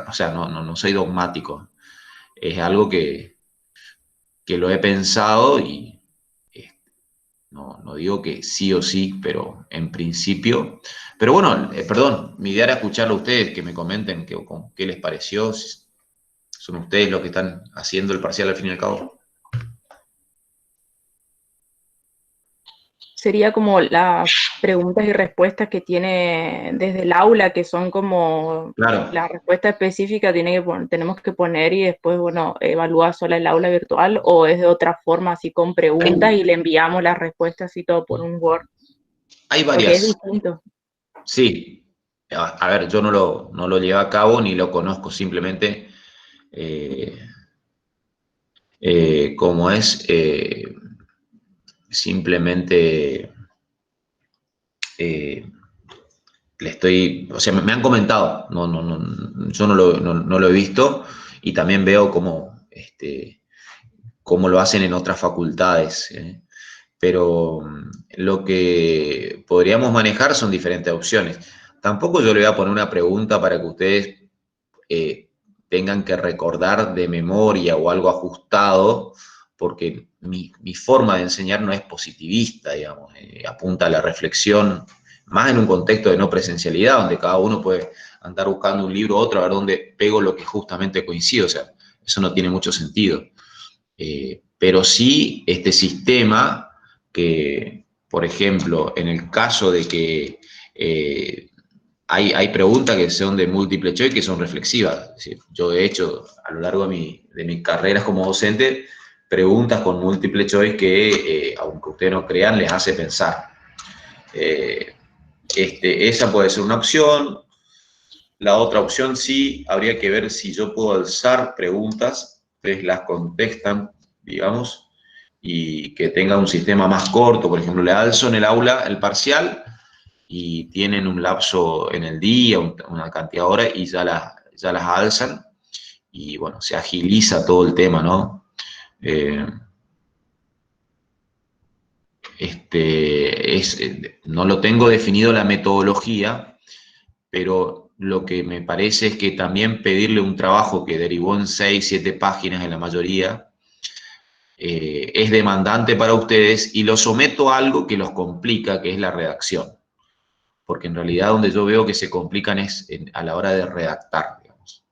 o sea, no soy dogmático. Es algo que lo he pensado y no digo que sí o sí, pero en principio. Pero bueno, perdón, mi idea era escucharlo a ustedes, que me comenten qué les pareció. Si son ustedes los que están haciendo el parcial al fin y al cabo. Sería como las preguntas y respuestas que tiene desde el aula, que son como Claro. la respuesta específica tenemos que poner y después, bueno, evalúa sola el aula virtual o es de otra forma, así con preguntas y le enviamos las respuestas y todo por un Word, Hay porque es varias, distinto. sí. A ver, yo no lo llevé a cabo ni lo conozco, simplemente eh, como es, simplemente eh, o sea, me han comentado, yo no lo he visto y también veo cómo lo hacen en otras facultades. Pero lo que podríamos manejar son diferentes opciones. Tampoco yo le voy a poner una pregunta para que ustedes eh, tengan que recordar de memoria o algo ajustado, porque mi forma de enseñar no es positivista, digamos, apunta a la reflexión, más en un contexto de no presencialidad, donde cada uno puede andar buscando un libro u otro, a ver dónde pego lo que justamente coincide, o sea, eso no tiene mucho sentido. Pero sí este sistema que, por ejemplo, en el caso de que hay preguntas que son de múltiple choice que son reflexivas. Es decir, yo he hecho a lo largo de mi carrera como docente preguntas con múltiple choice que, aunque ustedes no crean, les hace pensar. Eh, esa puede ser una opción. La otra opción sí, habría que ver si yo puedo alzar preguntas, ustedes las contestan, digamos, y que tenga un sistema más corto. Por ejemplo, le alzo en el aula el parcial y tienen un lapso en el día, una cantidad de horas, y ya las alzan y bueno, se agiliza todo el tema, ¿no? Eh, no lo tengo definido la metodología, pero lo que me parece es que también pedirle un trabajo que derivó en 6, 7 páginas en la mayoría, es demandante para ustedes y lo someto a algo que los complica, que es la redacción. Porque en realidad donde yo veo que se complican es a la hora de redactar, digamos,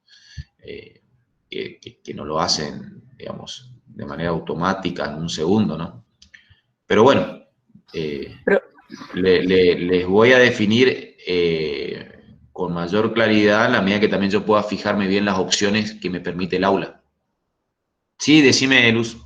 eh, que no lo hacen, digamos, de manera automática en un segundo, ¿no? Pero bueno, eh, Pero les voy a definir con mayor claridad en la medida que también yo pueda fijarme bien las opciones que me permite el aula. Sí, decime, Luz.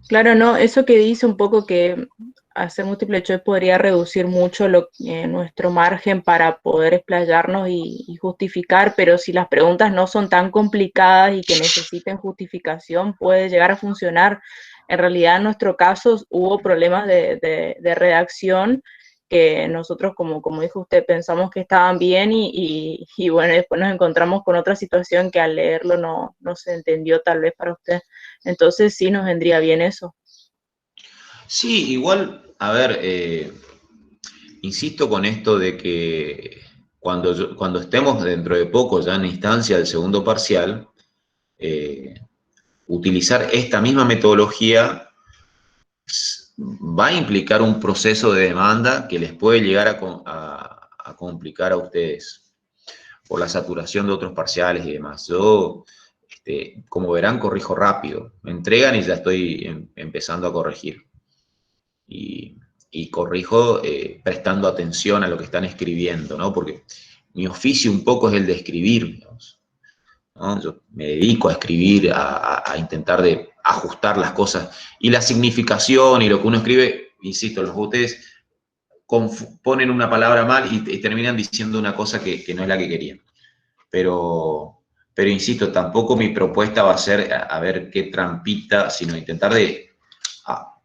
claro, no, eso que dice un poco que hacer múltiple choice podría reducir mucho nuestro margen para poder explayarnos y justificar, pero si las preguntas no son tan complicadas y que necesiten justificación, puede llegar a funcionar. En realidad, en nuestro caso hubo problemas de redacción que nosotros, como dijo usted, pensamos que estaban bien y bueno, después nos encontramos con otra situación que al leerlo no se entendió tal vez para usted. Entonces sí nos vendría bien eso. Sí, igual, a ver, insisto con esto de que cuando estemos dentro de poco ya en instancia del segundo parcial, eh, utilizar esta misma metodología va a implicar un proceso de demanda que les puede llegar a complicar a ustedes por la saturación de otros parciales y demás. Yo, como verán, corrijo rápido. Me entregan y ya estoy empezando a corregir. Y, y corrijo prestando atención a lo que están escribiendo, ¿no? Porque mi oficio un poco es el de escribir, digamos, ¿no? Yo me dedico a escribir, a intentar de ajustar las cosas. Y la significación y lo que uno escribe, insisto, los ustedes ponen una palabra mal y terminan diciendo una cosa que no es la que querían. Pero insisto, tampoco mi propuesta va a ser a ver qué trampita, sino intentar de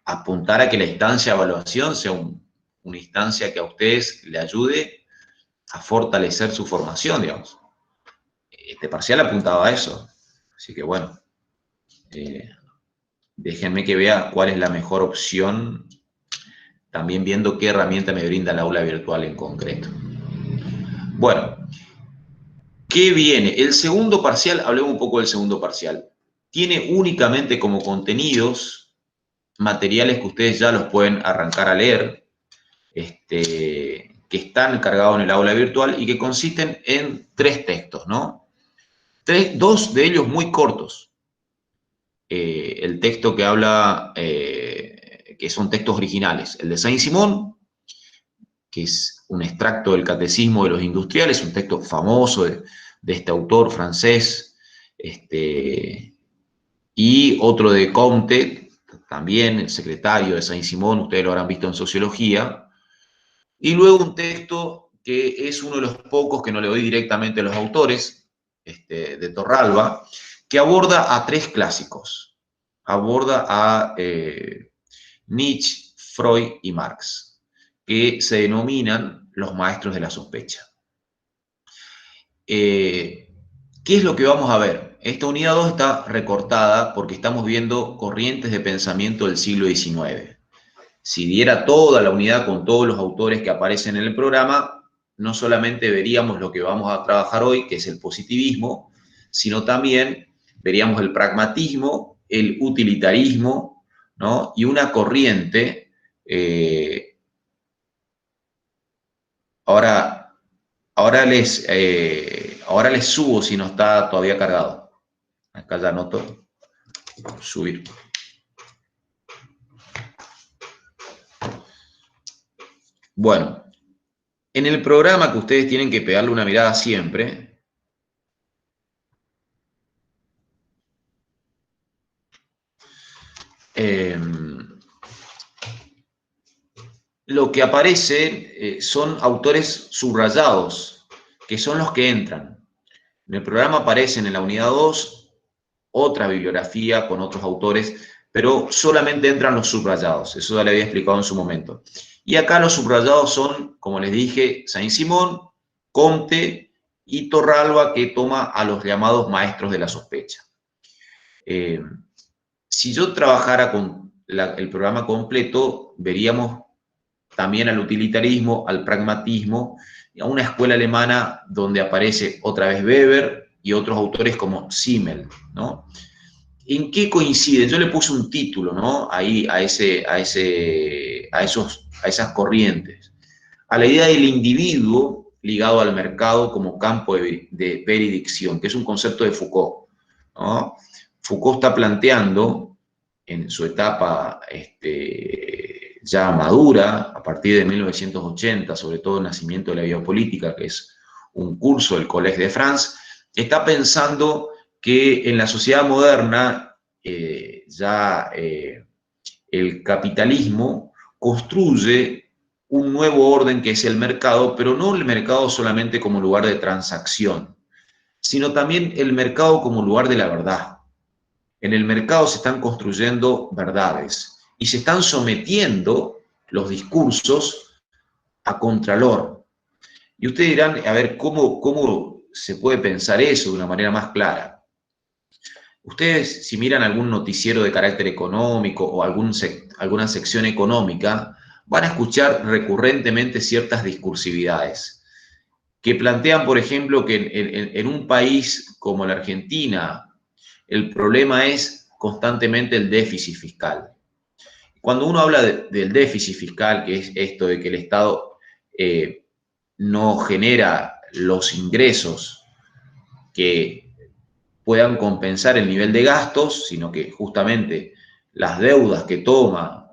apuntar a que la instancia de evaluación sea una instancia que a ustedes le ayude a fortalecer su formación, digamos. Este parcial apuntaba a eso. Así que bueno, eh, déjenme que vea cuál es la mejor opción, también viendo qué herramienta me brinda el aula virtual en concreto. Bueno, ¿Qué viene? El segundo parcial, hablemos un poco del segundo parcial. Tiene únicamente como contenidos materiales que ustedes ya los pueden arrancar a leer, que están cargados en el aula virtual y que consisten en 3 textos, ¿no? 2 de ellos muy cortos. El texto que habla, que son textos originales, el de Saint-Simon, que es un extracto del Catecismo de los Industriales, un texto famoso de este autor francés, y otro de Comte, también el secretario de Saint-Simon, ustedes lo habrán visto en Sociología, y luego un texto que es uno de los pocos que no le doy directamente a los autores, de Torralba, que aborda a 3 clásicos. Aborda a Nietzsche, Freud y Marx, que se denominan los maestros de la sospecha. ¿Qué es lo que vamos a ver? Esta unidad 2 está recortada porque estamos viendo corrientes de pensamiento del siglo XIX. Si diera toda la unidad con todos los autores que aparecen en el programa, no solamente veríamos lo que vamos a trabajar hoy, que es el positivismo, sino también veríamos el pragmatismo, el utilitarismo, ¿no? Y una corriente. Ahora, ahora les subo si no está todavía cargado. Acá ya anoto subir. Bueno, en el programa que ustedes tienen que pegarle una mirada siempre, lo que aparece son autores subrayados, que son los que entran. En el programa aparecen en la unidad 2 otra bibliografía con otros autores, pero solamente entran los subrayados. Eso ya le había explicado en su momento. Y acá los subrayados son, como les dije, Saint-Simon, Comte y Torralba, que toma a los llamados maestros de la sospecha. Si yo trabajara con el programa completo, veríamos también al utilitarismo, al pragmatismo, y a una escuela alemana donde aparece otra vez Weber y otros autores como Simmel, ¿no? ¿En qué coinciden? Yo le puse un título, ¿no? Ahí a esas corrientes. A la idea del individuo ligado al mercado como campo de veredicción, que es un concepto de Foucault, ¿no? Foucault está planteando en su etapa ya madura, a partir de 1980, sobre todo el nacimiento de la biopolítica, que es un curso del Collège de France, está pensando que en la sociedad moderna el capitalismo construye un nuevo orden que es el mercado, pero no el mercado solamente como lugar de transacción, sino también el mercado como lugar de la verdad. En el mercado se están construyendo verdades y se están sometiendo los discursos a contralor. Y ustedes dirán, a ver, ¿cómo se puede pensar eso de una manera más clara? Ustedes, si miran algún noticiero de carácter económico o alguna sección económica, van a escuchar recurrentemente ciertas discursividades que plantean, por ejemplo, que en un país como la Argentina, el problema es constantemente el déficit fiscal. Cuando uno habla del déficit fiscal, que es esto de que el Estado no genera los ingresos que puedan compensar el nivel de gastos, sino que justamente las deudas que toma,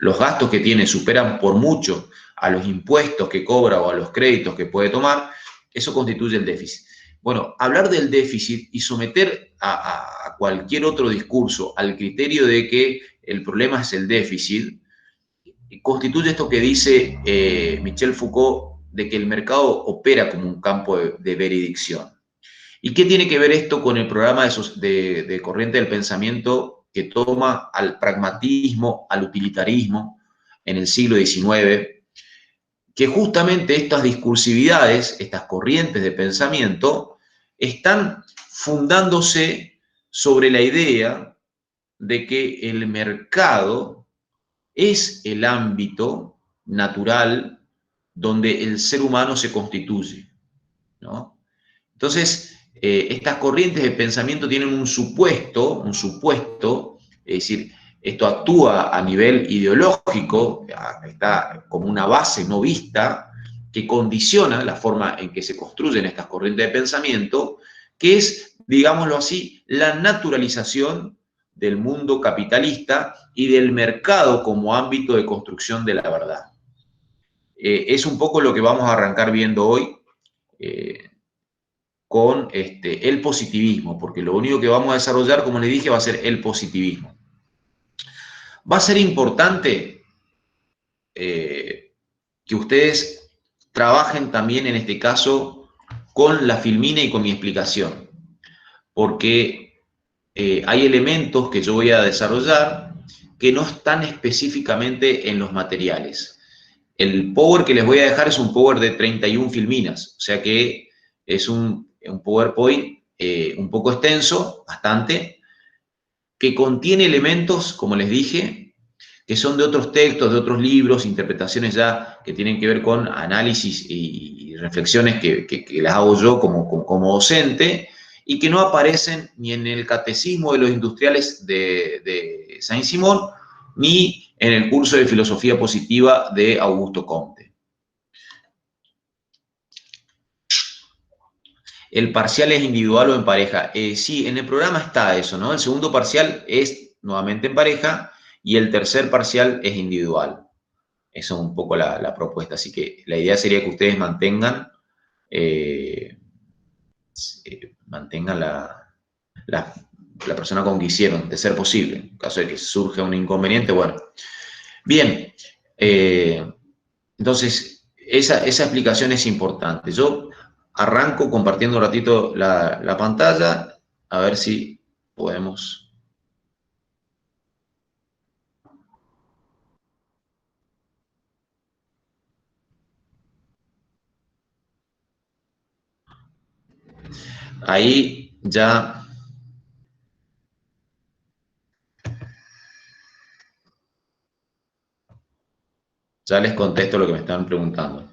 los gastos que tiene superan por mucho a los impuestos que cobra o a los créditos que puede tomar, eso constituye el déficit. Bueno, hablar del déficit y someter a cualquier otro discurso al criterio de que el problema es el déficit, constituye esto que dice Michel Foucault, de que el mercado opera como un campo de veredicción. ¿Y qué tiene que ver esto con el programa de corriente del pensamiento que toma al pragmatismo, al utilitarismo en el siglo XIX? Que justamente estas discursividades, estas corrientes de pensamiento, están fundándose sobre la idea de que el mercado es el ámbito natural donde el ser humano se constituye, ¿no? Entonces, estas corrientes de pensamiento tienen un supuesto, es decir, esto actúa a nivel ideológico, está como una base no vista, que condiciona la forma en que se construyen estas corrientes de pensamiento, que es, digámoslo así, la naturalización del mundo capitalista y del mercado como ámbito de construcción de la verdad. Es un poco lo que vamos a arrancar viendo hoy con el positivismo, porque lo único que vamos a desarrollar, como les dije, va a ser el positivismo. Va a ser importante que ustedes trabajen también en este caso con la filmina y con mi explicación, porque hay elementos que yo voy a desarrollar que no están específicamente en los materiales. El power que les voy a dejar es un power de 31 filminas, o sea que es un PowerPoint un poco extenso, bastante, que contiene elementos, como les dije, que son de otros textos, de otros libros, interpretaciones ya que tienen que ver con análisis y reflexiones que las hago yo como docente y que no aparecen ni en el Catecismo de los Industriales de Saint-Simon ni en el curso de Filosofía Positiva de Augusto Comte. ¿El parcial es individual o en pareja? Sí, en el programa está eso, ¿no? El segundo parcial es nuevamente en pareja y el tercer parcial es individual. Esa es un poco la propuesta. Así que la idea sería que ustedes mantengan la persona con que hicieron, de ser posible. En caso de que surja un inconveniente, bueno. Bien, entonces esa explicación es importante. Yo arranco compartiendo un ratito la pantalla, a ver si podemos. Ahí ya les contesto lo que me están preguntando.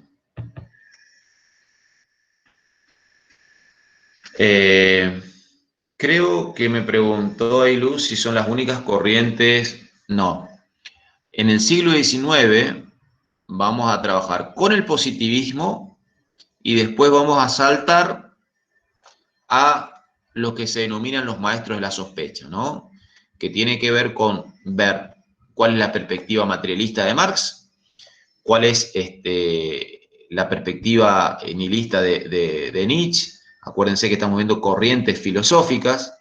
Creo que me preguntó Ailuz si son las únicas corrientes. No. En el siglo XIX vamos a trabajar con el positivismo y después vamos a saltar a lo que se denominan los maestros de la sospecha, ¿no? Que tiene que ver con ver cuál es la perspectiva materialista de Marx, cuál es la perspectiva nihilista de Nietzsche. Acuérdense que estamos viendo corrientes filosóficas.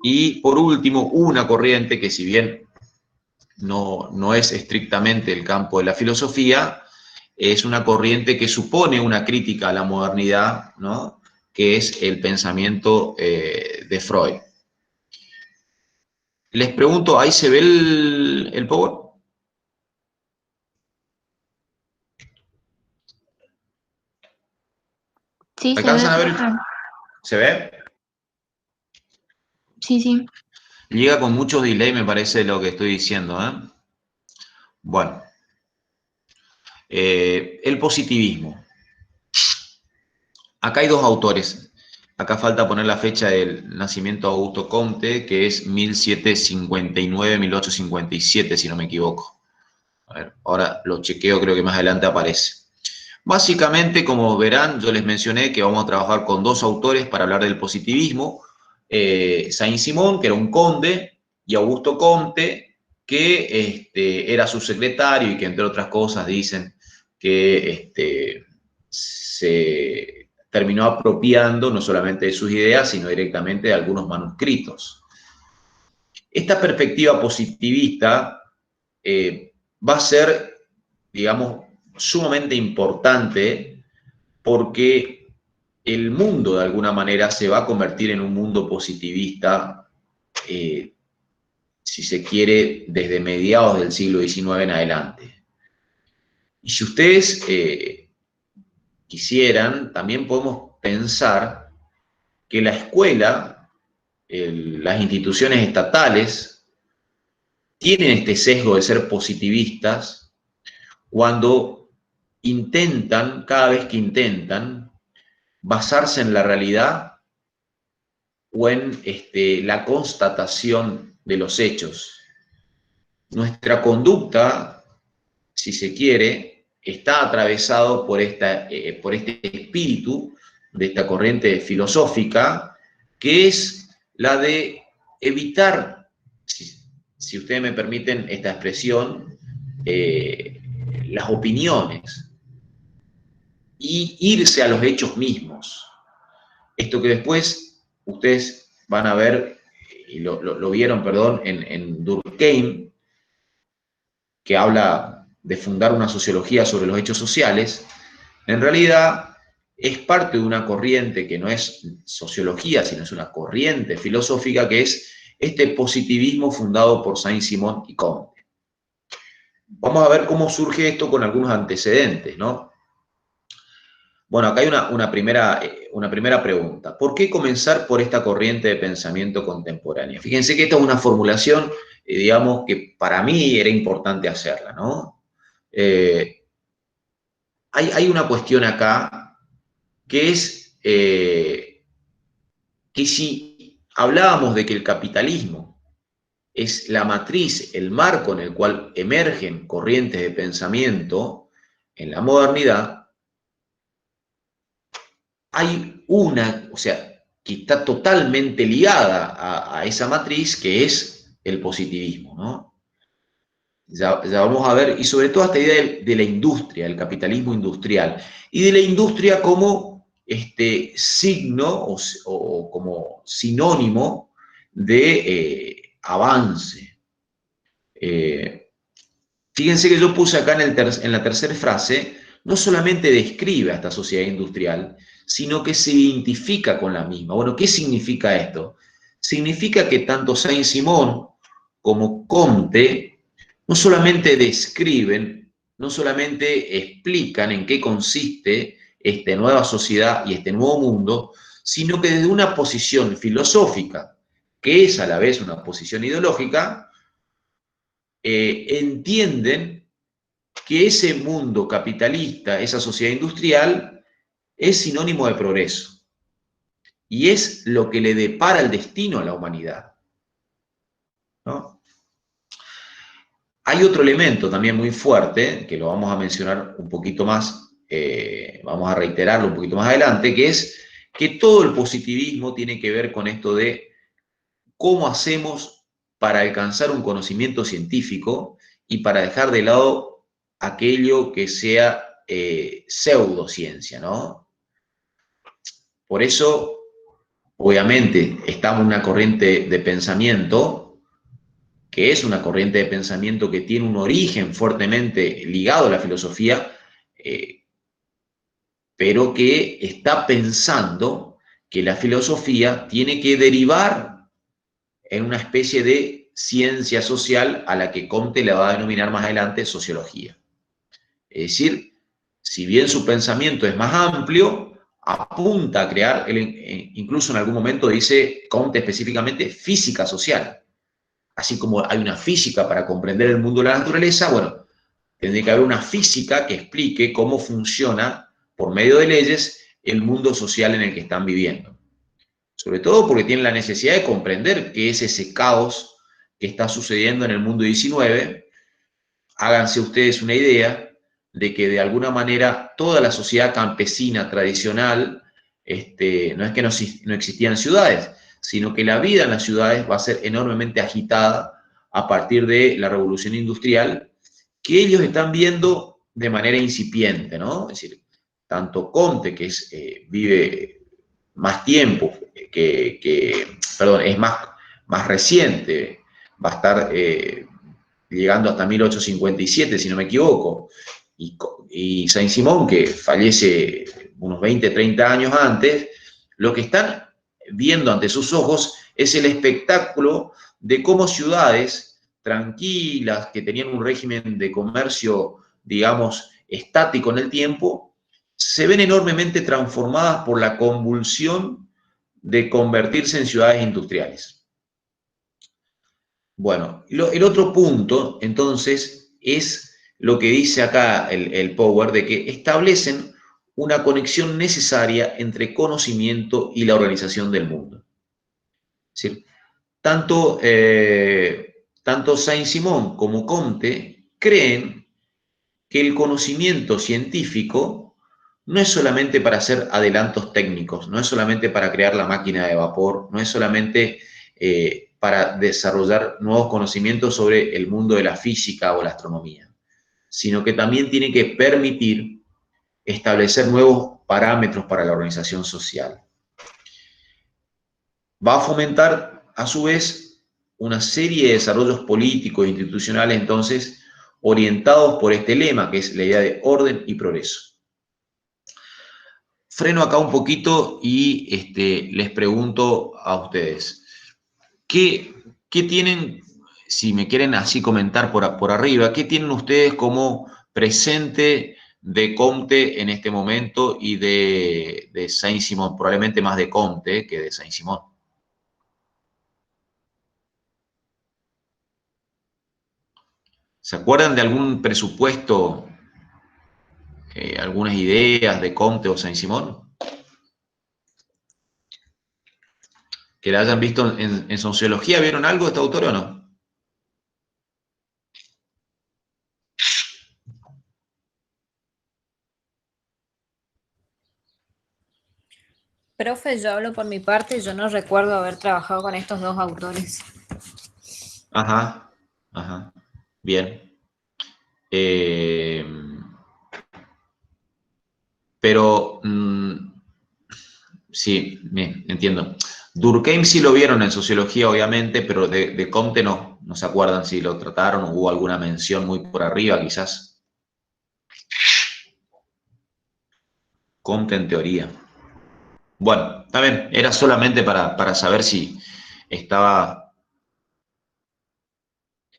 Y por último, una corriente que si bien no es estrictamente el campo de la filosofía, es una corriente que supone una crítica a la modernidad, ¿no? Que es el pensamiento de Freud. Les pregunto, ¿ahí se ve el power? Sí, ¿Me alcanzan a ver? ¿Se ve? Sí, sí. Llega con mucho delay, me parece, lo que estoy diciendo, ¿eh? Bueno. El positivismo. Acá hay dos autores. Acá falta poner la fecha del nacimiento de Augusto Comte, que es 1759-1857, si no me equivoco. A ver, ahora lo chequeo, creo que más adelante aparece. Básicamente, como verán, yo les mencioné que vamos a trabajar con dos autores para hablar del positivismo. Saint-Simon, que era un conde, y Augusto Comte, que era su secretario y que, entre otras cosas, dicen que se terminó apropiando no solamente de sus ideas, sino directamente de algunos manuscritos. Esta perspectiva positivista va a ser, digamos, sumamente importante porque el mundo, de alguna manera, se va a convertir en un mundo positivista, si se quiere, desde mediados del siglo XIX en adelante. Y si ustedes quisieran, también podemos pensar que la escuela, las instituciones estatales, tienen este sesgo de ser positivistas cuando cada vez que intentan, basarse en la realidad o en la constatación de los hechos. Nuestra conducta, si se quiere, está atravesado por este espíritu de esta corriente filosófica, que es la de evitar, si ustedes me permiten esta expresión, las opiniones y irse a los hechos mismos. Esto que después ustedes van a ver, y lo vieron, perdón, en Durkheim, que habla de fundar una sociología sobre los hechos sociales, en realidad es parte de una corriente que no es sociología, sino es una corriente filosófica, que es este positivismo fundado por Saint-Simon y Comte. Vamos a ver cómo surge esto con algunos antecedentes, ¿no? Bueno, acá hay una primera pregunta. ¿Por qué comenzar por esta corriente de pensamiento contemporánea? Fíjense que esta es una formulación, digamos, que para mí era importante hacerla, ¿no? Hay una cuestión acá que es que si hablábamos de que el capitalismo es la matriz, el marco en el cual emergen corrientes de pensamiento en la modernidad, hay una, o sea, que está totalmente ligada a esa matriz, que es el positivismo, ¿no? Ya vamos a ver, y sobre todo esta idea de la industria, el capitalismo industrial, y de la industria como signo o como sinónimo de avance. Fíjense que yo puse acá en la tercera frase, no solamente describe a esta sociedad industrial, sino que se identifica con la misma. Bueno, ¿qué significa esto? Significa que tanto Saint-Simon como Comte no solamente describen, no solamente explican en qué consiste esta nueva sociedad y este nuevo mundo, sino que desde una posición filosófica, que es a la vez una posición ideológica, entienden que ese mundo capitalista, esa sociedad industrial, es sinónimo de progreso y es lo que le depara el destino a la humanidad, ¿no? Hay otro elemento también muy fuerte, que lo vamos a mencionar un poquito más, vamos a reiterarlo un poquito más adelante, que es que todo el positivismo tiene que ver con esto de cómo hacemos para alcanzar un conocimiento científico y para dejar de lado aquello que sea pseudociencia, ¿no? Por eso, obviamente, estamos en una corriente de pensamiento, que es una corriente de pensamiento que tiene un origen fuertemente ligado a la filosofía, pero que está pensando que la filosofía tiene que derivar en una especie de ciencia social a la que Comte le va a denominar más adelante sociología. Es decir, si bien su pensamiento es más amplio, apunta a crear, incluso en algún momento dice Comte específicamente, física social. Así como hay una física para comprender el mundo de la naturaleza, bueno, tendría que haber una física que explique cómo funciona, por medio de leyes, el mundo social en el que están viviendo. Sobre todo porque tienen la necesidad de comprender qué es ese caos que está sucediendo en el mundo XIX. Háganse ustedes una idea de que de alguna manera toda la sociedad campesina tradicional, no es que no existían ciudades, sino que la vida en las ciudades va a ser enormemente agitada a partir de la revolución industrial, que ellos están viendo de manera incipiente, ¿no? Es decir, tanto Comte, que vive más tiempo, perdón, es más reciente, va a estar llegando hasta 1857, si no me equivoco, y Saint-Simon, que fallece unos 20, 30 años antes, lo que están viendo ante sus ojos es el espectáculo de cómo ciudades tranquilas, que tenían un régimen de comercio, digamos, estático en el tiempo, se ven enormemente transformadas por la convulsión de convertirse en ciudades industriales. Bueno, el otro punto, entonces, es lo que dice acá el Power, de que establecen una conexión necesaria entre conocimiento y la organización del mundo. Es decir, tanto Saint-Simon como Comte creen que el conocimiento científico no es solamente para hacer adelantos técnicos, no es solamente para crear la máquina de vapor, no es solamente para desarrollar nuevos conocimientos sobre el mundo de la física o la astronomía, sino que también tiene que permitir establecer nuevos parámetros para la organización social. Va a fomentar, a su vez, una serie de desarrollos políticos e institucionales, entonces, orientados por este lema, que es la idea de orden y progreso. Freno acá un poquito y les pregunto a ustedes, ¿qué tienen, si me quieren así comentar por arriba, qué tienen ustedes como presente de Comte en este momento y de Saint-Simon? Probablemente más de Comte que de Saint-Simon. ¿Se acuerdan de algún presupuesto, algunas ideas de Comte o Saint-Simon? Que la hayan visto en sociología, ¿vieron algo de este autor o no? Profe, yo hablo por mi parte, yo no recuerdo haber trabajado con estos dos autores. Ajá, ajá, bien. Pero, sí, bien, entiendo. Durkheim sí lo vieron en sociología, obviamente, pero de Comte no se acuerdan si lo trataron o hubo alguna mención muy por arriba, quizás. Comte en teoría. Bueno, está bien, era solamente para saber si estaba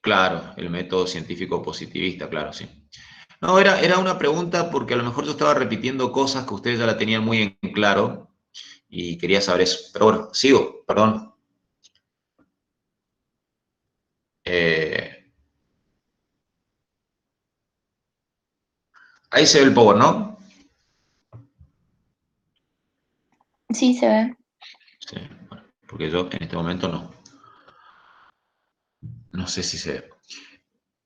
claro el método científico positivista, claro, sí. No, era una pregunta porque a lo mejor yo estaba repitiendo cosas que ustedes ya la tenían muy en claro y quería saber eso. Pero bueno, sigo, perdón. Eh, Ahí se ve el power, ¿no? Sí, se ve. Sí, bueno, porque yo en este momento no sé si se ve.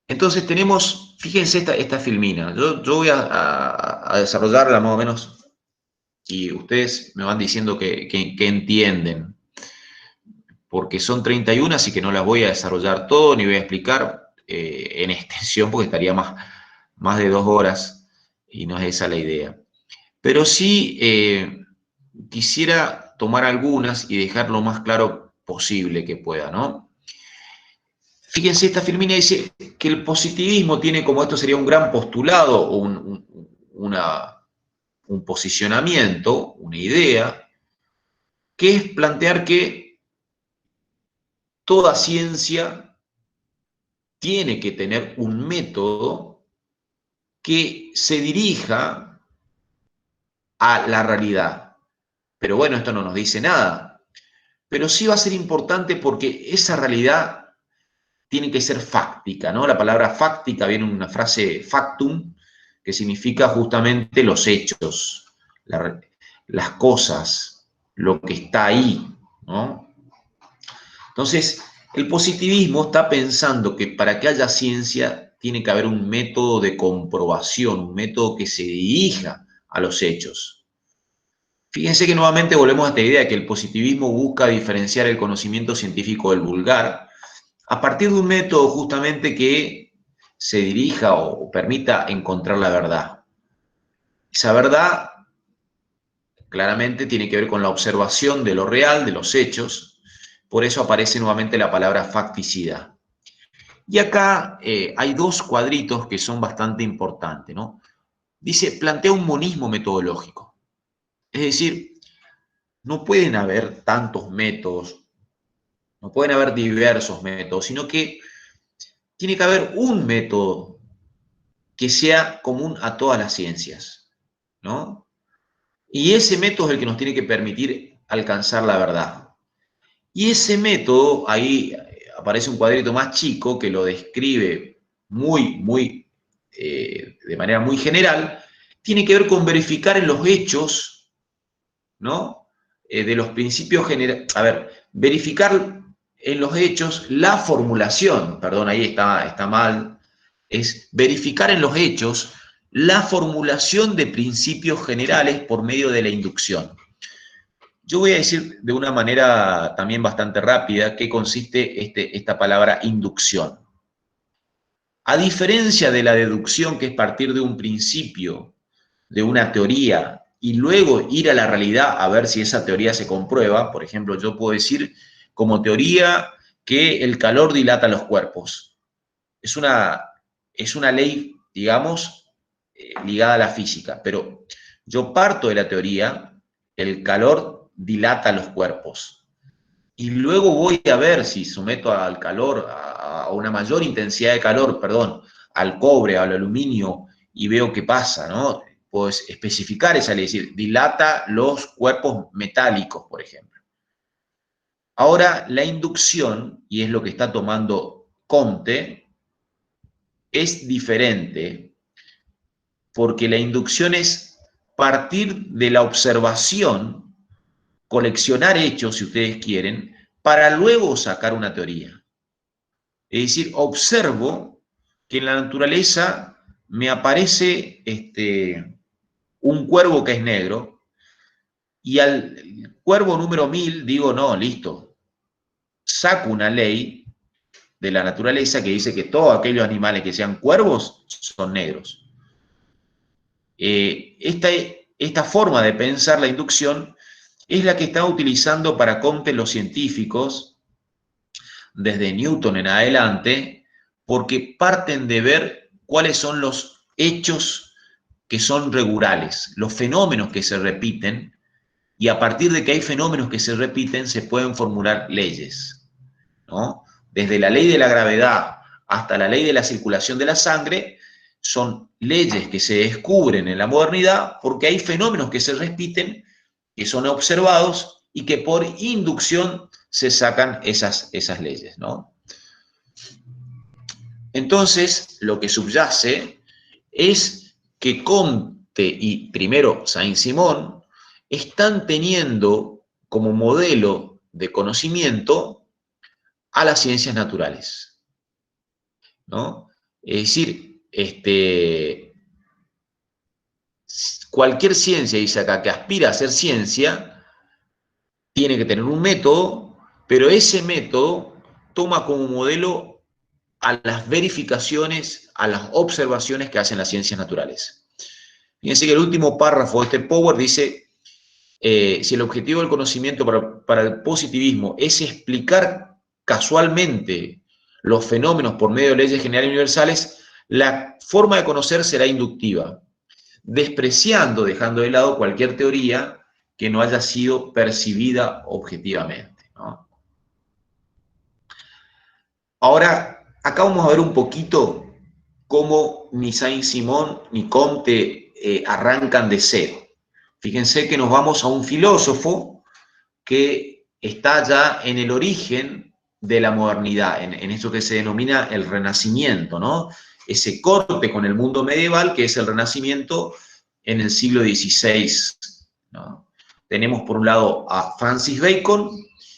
Entonces tenemos, fíjense esta filmina. Yo voy a desarrollarla más o menos y ustedes me van diciendo que entienden. Porque son 31, así que no las voy a desarrollar todo, ni voy a explicar en extensión, porque estaría más de 2 horas, y no es esa la idea. Pero sí quisiera tomar algunas y dejar lo más claro posible que pueda, ¿no? Fíjense, esta Firmina dice que el positivismo tiene como esto sería un gran postulado, o un posicionamiento, una idea, que es plantear que toda ciencia tiene que tener un método que se dirija a la realidad. Pero bueno, esto no nos dice nada. Pero sí va a ser importante porque esa realidad tiene que ser fáctica, ¿no? La palabra fáctica viene de una frase factum, que significa justamente los hechos, las cosas, lo que está ahí, ¿no? Entonces, el positivismo está pensando que para que haya ciencia tiene que haber un método de comprobación, un método que se dirija a los hechos. Fíjense que nuevamente volvemos a esta idea de que el positivismo busca diferenciar el conocimiento científico del vulgar a partir de un método justamente que se dirija o permita encontrar la verdad. Esa verdad claramente tiene que ver con la observación de lo real, de los hechos. Por eso aparece nuevamente la palabra facticidad. Y acá hay dos cuadritos que son bastante importantes, ¿no? Dice, plantea un monismo metodológico. Es decir, no pueden haber tantos métodos, no pueden haber diversos métodos, sino que tiene que haber un método que sea común a todas las ciencias, ¿no? Y ese método es el que nos tiene que permitir alcanzar la verdad. Y ese método, ahí aparece un cuadrito más chico que lo describe muy de manera muy general, tiene que ver con verificar en los hechos, ¿no? De los principios generales. A ver, verificar en los hechos la formulación, perdón, ahí está mal, es verificar en los hechos la formulación de principios generales por medio de la inducción. Yo voy a decir de una manera también bastante rápida qué consiste esta palabra inducción. A diferencia de la deducción, que es partir de un principio, de una teoría, y luego ir a la realidad a ver si esa teoría se comprueba, por ejemplo, yo puedo decir como teoría que el calor dilata los cuerpos. Es una ley, digamos, ligada a la física, pero yo parto de la teoría, el calor dilata los cuerpos. Y luego voy a ver si someto al calor, a una mayor intensidad de calor, perdón, al cobre, al aluminio, y veo qué pasa, ¿no? Puedo especificar esa ley, es decir, dilata los cuerpos metálicos, por ejemplo. Ahora, la inducción, y es lo que está tomando Comte, es diferente, porque la inducción es partir de la observación, coleccionar hechos, si ustedes quieren, para luego sacar una teoría. Es decir, observo que en la naturaleza me aparece un cuervo que es negro, y al cuervo número 1000 digo, no, listo, saco una ley de la naturaleza que dice que todos aquellos animales que sean cuervos son negros. Esta forma de pensar la inducción es la que están utilizando para Comte los científicos desde Newton en adelante, porque parten de ver cuáles son los hechos que son regulares, los fenómenos que se repiten, y a partir de que hay fenómenos que se repiten se pueden formular leyes, ¿no? Desde la ley de la gravedad hasta la ley de la circulación de la sangre, son leyes que se descubren en la modernidad porque hay fenómenos que se repiten, que son observados y que por inducción se sacan esas leyes, ¿no? Entonces, lo que subyace es que Comte y primero Saint-Simon están teniendo como modelo de conocimiento a las ciencias naturales, ¿no? Es decir, cualquier ciencia, dice acá, que aspira a ser ciencia, tiene que tener un método, pero ese método toma como modelo a las verificaciones, a las observaciones que hacen las ciencias naturales. Fíjense que el último párrafo de Power dice, si el objetivo del conocimiento para el positivismo es explicar casualmente los fenómenos por medio de leyes generales y universales, la forma de conocer será inductiva, despreciando, dejando de lado cualquier teoría que no haya sido percibida objetivamente, ¿no? Ahora, acá vamos a ver un poquito cómo ni Saint-Simon ni Comte arrancan de cero. Fíjense que nos vamos a un filósofo que está ya en el origen de la modernidad, en eso que se denomina el Renacimiento, ¿no? Ese corte con el mundo medieval que es el Renacimiento en el siglo XVI, ¿no? Tenemos por un lado a Francis Bacon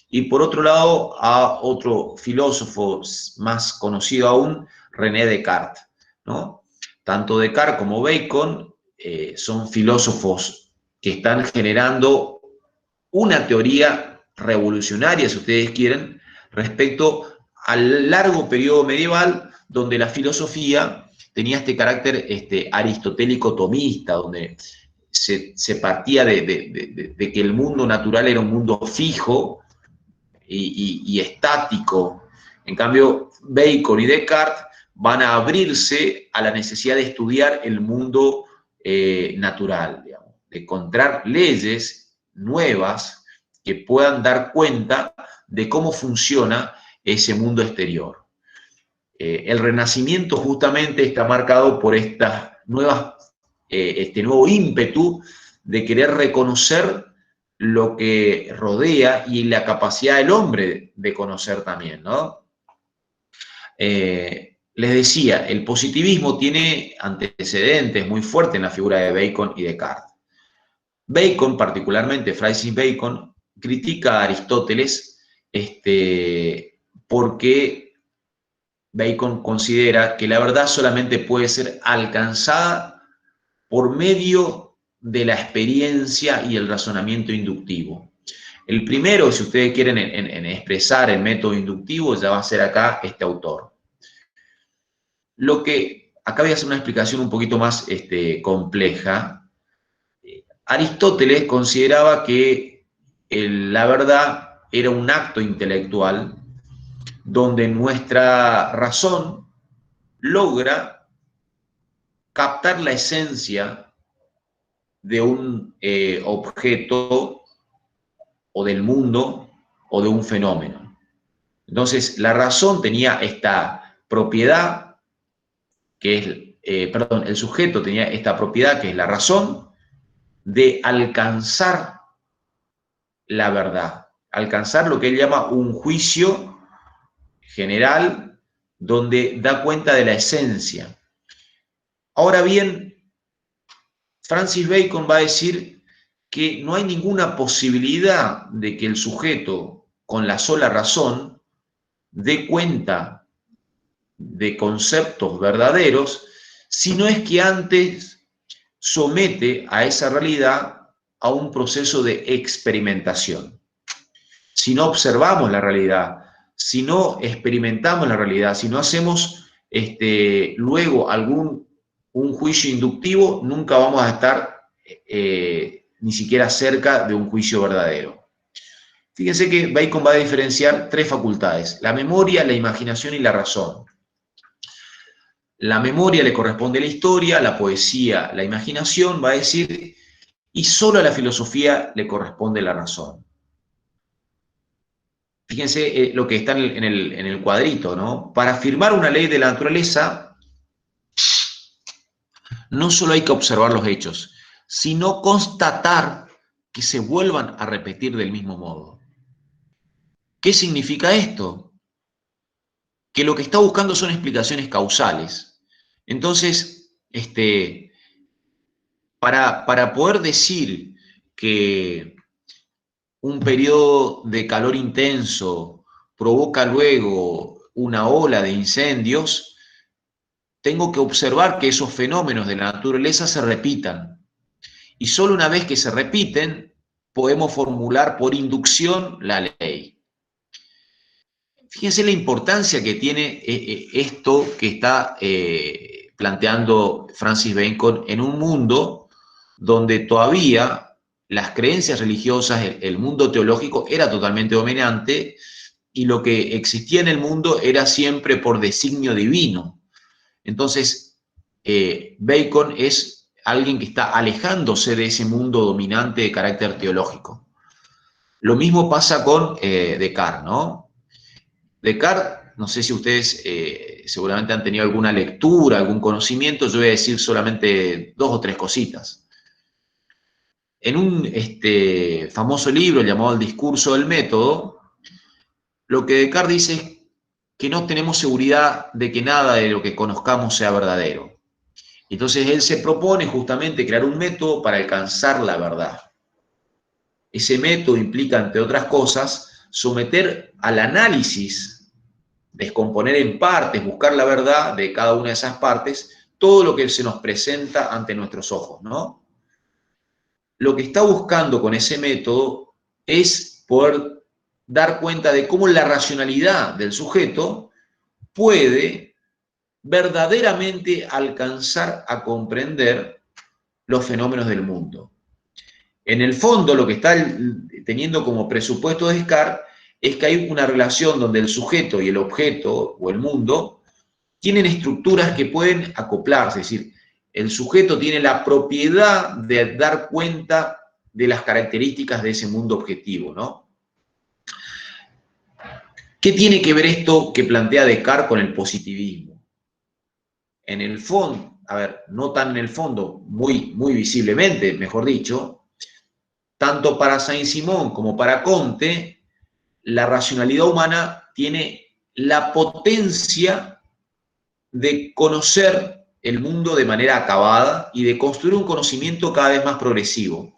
y por otro lado a otro filósofo más conocido aún, René Descartes, ¿no? Tanto Descartes como Bacon son filósofos que están generando una teoría revolucionaria, si ustedes quieren, respecto al largo periodo medieval donde la filosofía tenía este carácter aristotélico tomista, donde se partía de que el mundo natural era un mundo fijo y estático. En cambio, Bacon y Descartes van a abrirse a la necesidad de estudiar el mundo natural, digamos, de encontrar leyes nuevas que puedan dar cuenta de cómo funciona ese mundo exterior. El Renacimiento justamente está marcado por estas nuevas, este nuevo ímpetu de querer reconocer lo que rodea y la capacidad del hombre de conocer también, ¿no? les decía, el positivismo tiene antecedentes muy fuertes en la figura de Bacon y Descartes. Bacon, particularmente Francis Bacon, critica a Aristóteles porque Bacon considera que la verdad solamente puede ser alcanzada por medio de la experiencia y el razonamiento inductivo. El primero, si ustedes quieren en expresar el método inductivo, ya va a ser acá este autor. Acá voy a hacer una explicación un poquito más compleja. Aristóteles consideraba que la verdad era un acto intelectual donde nuestra razón logra captar la esencia de un objeto o del mundo o de un fenómeno. Entonces, la razón tenía esta propiedad que es, el sujeto tenía esta propiedad que es la razón de alcanzar la verdad, alcanzar lo que él llama un juicio general donde da cuenta de la esencia. Ahora bien, Francis Bacon va a decir que no hay ninguna posibilidad de que el sujeto, con la sola razón, dé cuenta de conceptos verdaderos, si no es que antes somete a esa realidad a un proceso de experimentación. Si no observamos la realidad, si no experimentamos la realidad, si no hacemos luego un juicio inductivo, nunca vamos a estar ni siquiera cerca de un juicio verdadero. Fíjense que Bacon va a diferenciar tres facultades: la memoria, la imaginación y la razón. La memoria le corresponde a la historia, la poesía, la imaginación, va a decir, y solo a la filosofía le corresponde la razón. Fíjense lo que está en el cuadrito, ¿no? Para afirmar una ley de la naturaleza, no solo hay que observar los hechos, sino constatar que se vuelvan a repetir del mismo modo. ¿Qué significa esto? Que lo que está buscando son explicaciones causales. Entonces, para poder decir que un periodo de calor intenso provoca luego una ola de incendios, tengo que observar que esos fenómenos de la naturaleza se repitan. Y solo una vez que se repiten, podemos formular por inducción la ley. Fíjense la importancia que tiene esto que está planteando Francis Bacon en un mundo donde todavía las creencias religiosas, el mundo teológico era totalmente dominante y lo que existía en el mundo era siempre por designio divino. Entonces, Bacon es alguien que está alejándose de ese mundo dominante de carácter teológico. Lo mismo pasa con Descartes, ¿no? Descartes, no sé si ustedes seguramente han tenido alguna lectura, algún conocimiento, yo voy a decir solamente 2 o 3 cositas. En un famoso libro llamado El discurso del método, lo que Descartes dice es que no tenemos seguridad de que nada de lo que conozcamos sea verdadero. Entonces él se propone justamente crear un método para alcanzar la verdad. Ese método implica, entre otras cosas, someter al análisis, descomponer en partes, buscar la verdad de cada una de esas partes, todo lo que se nos presenta ante nuestros ojos, ¿no? Lo que está buscando con ese método es poder dar cuenta de cómo la racionalidad del sujeto puede verdaderamente alcanzar a comprender los fenómenos del mundo. En el fondo, lo que está teniendo como presupuesto Descartes es que hay una relación donde el sujeto y el objeto o el mundo tienen estructuras que pueden acoplarse, es decir, el sujeto tiene la propiedad de dar cuenta de las características de ese mundo objetivo, ¿no? ¿Qué tiene que ver esto que plantea Descartes con el positivismo? En el fondo, a ver, no tan en el fondo, muy visiblemente, mejor dicho, tanto para Saint-Simon como para Comte, la racionalidad humana tiene la potencia de conocer el mundo de manera acabada y de construir un conocimiento cada vez más progresivo.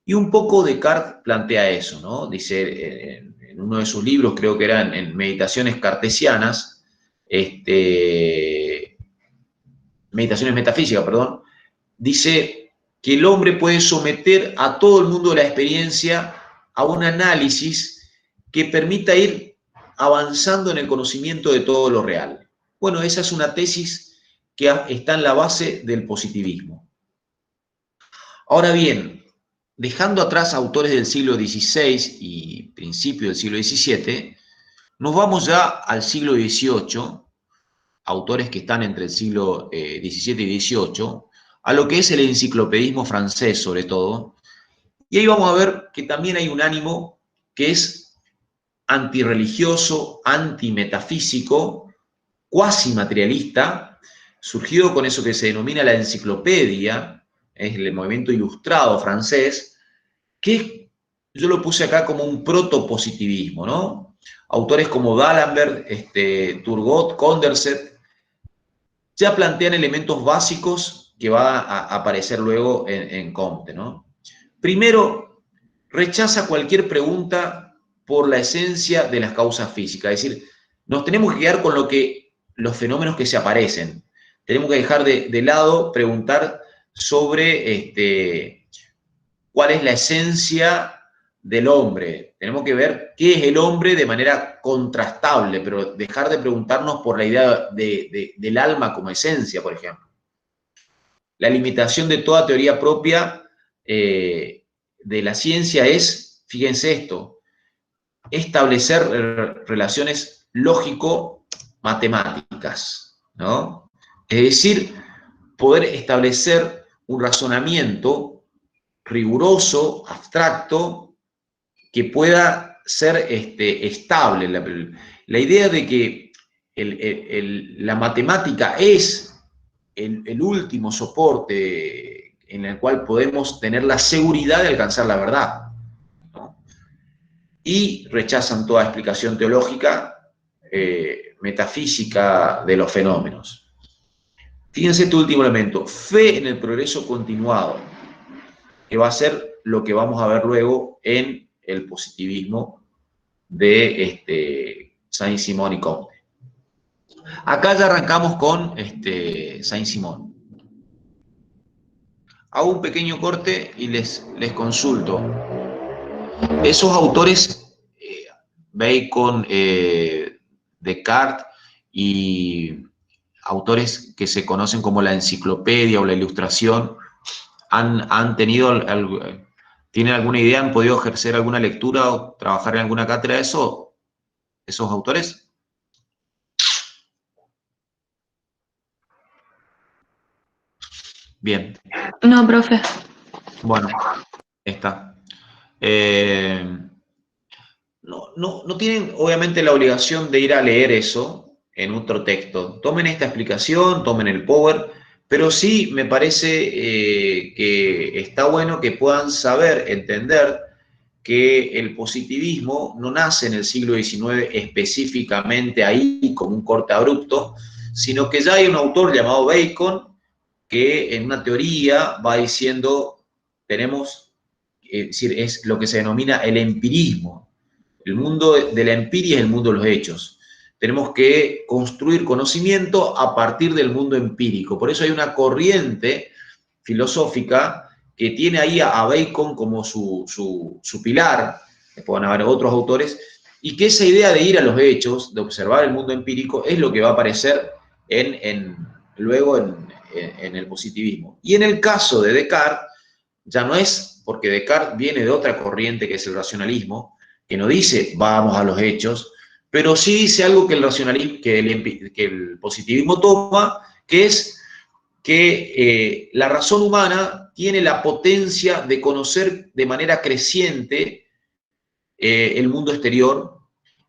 Y un poco Descartes plantea eso, ¿no? Dice en uno de sus libros, creo que eran en Meditaciones Cartesianas, Meditaciones Metafísicas, perdón, dice que el hombre puede someter a todo el mundo de la experiencia a un análisis que permita ir avanzando en el conocimiento de todo lo real. Bueno, esa es una tesis que está en la base del positivismo. Ahora bien, dejando atrás autores del siglo XVI y principios del siglo XVII, nos vamos ya al siglo XVIII, autores que están entre el siglo XVII y XVIII, a lo que es el enciclopedismo francés sobre todo, y ahí vamos a ver que también hay un ánimo que es antirreligioso, antimetafísico, cuasi materialista, surgido con eso que se denomina la enciclopedia, es el movimiento ilustrado francés, que yo lo puse acá como un protopositivismo, ¿no? Autores como D'Alembert, Turgot, Condorcet, ya plantean elementos básicos que va a aparecer luego en Comte, ¿no? Primero, rechaza cualquier pregunta por la esencia de las causas físicas, es decir, nos tenemos que quedar con los fenómenos que se aparecen. Tenemos que dejar de lado preguntar sobre cuál es la esencia del hombre. Tenemos que ver qué es el hombre de manera contrastable, pero dejar de preguntarnos por la idea del alma como esencia, por ejemplo. La limitación de toda teoría propia de la ciencia es, fíjense esto, establecer relaciones lógico-matemáticas, ¿no? Es decir, poder establecer un razonamiento riguroso, abstracto, que pueda ser estable. La idea de que la matemática es el último soporte en el cual podemos tener la seguridad de alcanzar la verdad, ¿no? Y rechazan toda explicación teológica, metafísica de los fenómenos. Fíjense este último elemento, fe en el progreso continuado, que va a ser lo que vamos a ver luego en el positivismo de Saint-Simon y Comte. Acá ya arrancamos con Saint-Simon. Hago un pequeño corte y les consulto. Esos autores, Bacon, Descartes y autores que se conocen como la enciclopedia o la ilustración, ¿tienen alguna idea? ¿Han podido ejercer alguna lectura o trabajar en alguna cátedra de eso, esos autores? Bien. No, profe. Bueno, está. No tienen, obviamente, la obligación de ir a leer eso en otro texto. Tomen esta explicación, tomen el Power, pero sí me parece que está bueno que puedan saber, entender que el positivismo no nace en el siglo XIX específicamente ahí como un corte abrupto, sino que ya hay un autor llamado Bacon que en una teoría va diciendo, tenemos, es decir, es lo que se denomina el empirismo. El mundo de la empiria es el mundo de los hechos. Tenemos que construir conocimiento a partir del mundo empírico. Por eso hay una corriente filosófica que tiene ahí a Bacon como su pilar, que pueden haber otros autores, y que esa idea de ir a los hechos, de observar el mundo empírico, es lo que va a aparecer luego en el positivismo. Y en el caso de Descartes, ya no es, porque Descartes viene de otra corriente que es el racionalismo, que no dice vamos a los hechos, pero sí dice algo que el positivismo toma, que es que la razón humana tiene la potencia de conocer de manera creciente el mundo exterior,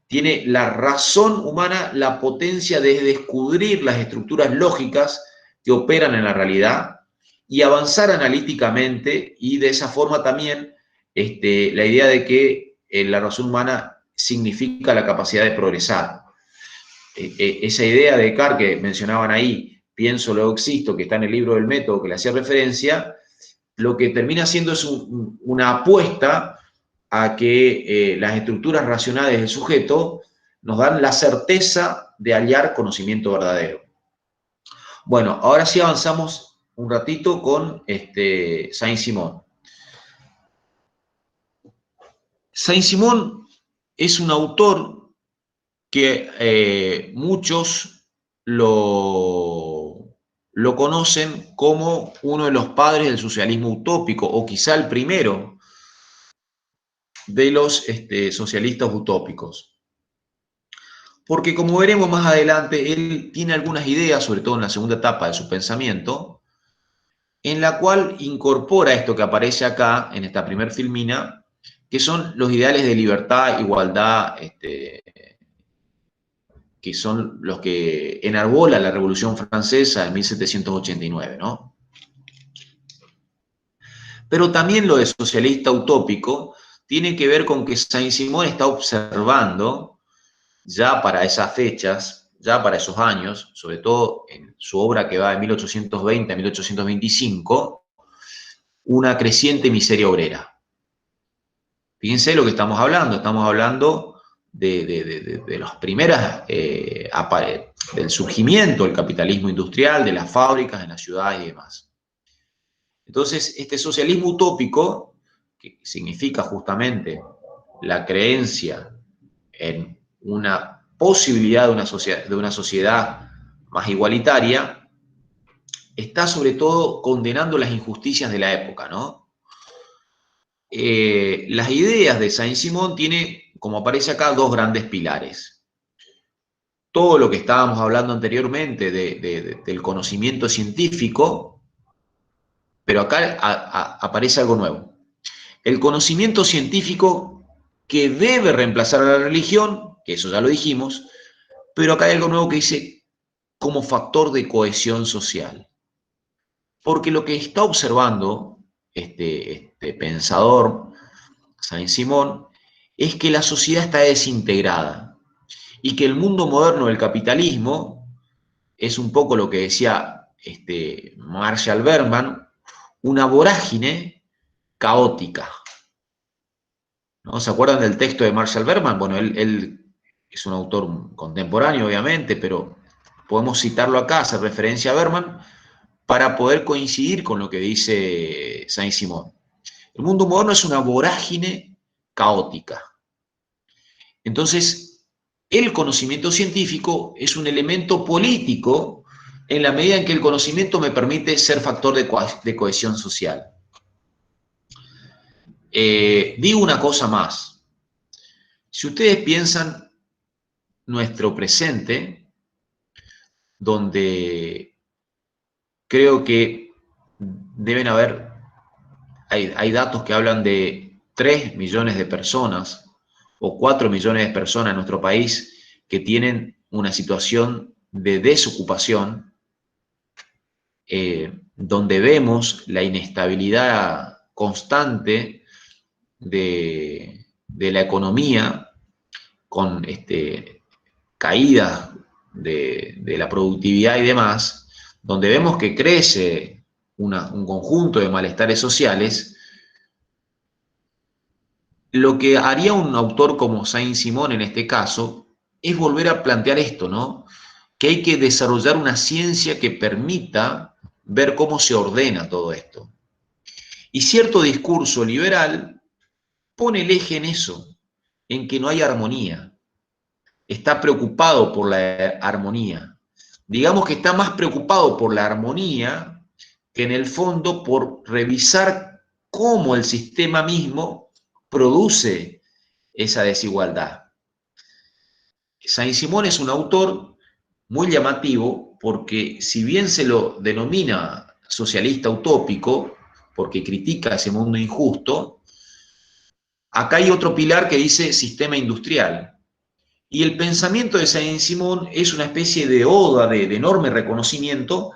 tiene la razón humana la potencia de descubrir las estructuras lógicas que operan en la realidad y avanzar analíticamente, y de esa forma también la idea de que la razón humana significa la capacidad de progresar. esa idea de Descartes que mencionaban ahí, pienso, luego existo, que está en el libro del método que le hacía referencia, lo que termina siendo es una apuesta a que las estructuras racionales del sujeto nos dan la certeza de hallar conocimiento verdadero. Bueno, ahora sí avanzamos un ratito con Saint-Simon. Saint-Simon es un autor que muchos lo conocen como uno de los padres del socialismo utópico, o quizá el primero de los socialistas utópicos. Porque como veremos más adelante, él tiene algunas ideas, sobre todo en la segunda etapa de su pensamiento, en la cual incorpora esto que aparece acá, en esta primer filmina, que son los ideales de libertad, igualdad, que son los que enarbola la Revolución Francesa en 1789, ¿no? Pero también lo de socialista utópico tiene que ver con que Saint-Simon está observando, ya para esas fechas, ya para esos años, sobre todo en su obra que va de 1820 a 1825, una creciente miseria obrera. Fíjense lo que estamos hablando de las primeras, del surgimiento del capitalismo industrial, de las fábricas, en las ciudades y demás. Entonces, este socialismo utópico, que significa justamente la creencia en una posibilidad de una sociedad más igualitaria, está sobre todo condenando las injusticias de la época, ¿no? Las ideas de Saint-Simon tienen, como aparece acá, dos grandes pilares. Todo lo que estábamos hablando anteriormente del conocimiento científico, pero acá aparece algo nuevo. El conocimiento científico que debe reemplazar a la religión, que eso ya lo dijimos, pero acá hay algo nuevo que dice como factor de cohesión social. Porque lo que está observando este pensador, Saint-Simon, es que la sociedad está desintegrada y que el mundo moderno del capitalismo es un poco lo que decía Marshall Berman, una vorágine caótica. ¿No? ¿Se acuerdan del texto de Marshall Berman? Bueno, él es un autor contemporáneo, obviamente, pero podemos citarlo acá, hacer referencia a Berman, para poder coincidir con lo que dice Saint-Simon. El mundo moderno es una vorágine caótica. Entonces, el conocimiento científico es un elemento político en la medida en que el conocimiento me permite ser factor de cohesión social. Digo una cosa más. Si ustedes piensan nuestro presente, donde creo que deben haber, hay datos que hablan de 3 millones de personas o 4 millones de personas en nuestro país que tienen una situación de desocupación, donde vemos la inestabilidad constante de la economía, con caídas de la productividad y demás, donde vemos que crece un conjunto de malestares sociales. Lo que haría un autor como Saint-Simon en este caso es volver a plantear esto, ¿no? Que hay que desarrollar una ciencia que permita ver cómo se ordena todo esto. Y cierto discurso liberal pone el eje en eso, en que no hay armonía. Está preocupado por la armonía. Digamos que está más preocupado por la armonía que en el fondo por revisar cómo el sistema mismo produce esa desigualdad. Saint-Simon es un autor muy llamativo porque, si bien se lo denomina socialista utópico, porque critica ese mundo injusto, acá hay otro pilar que dice sistema industrial. Y el pensamiento de Saint-Simon es una especie de oda de enorme reconocimiento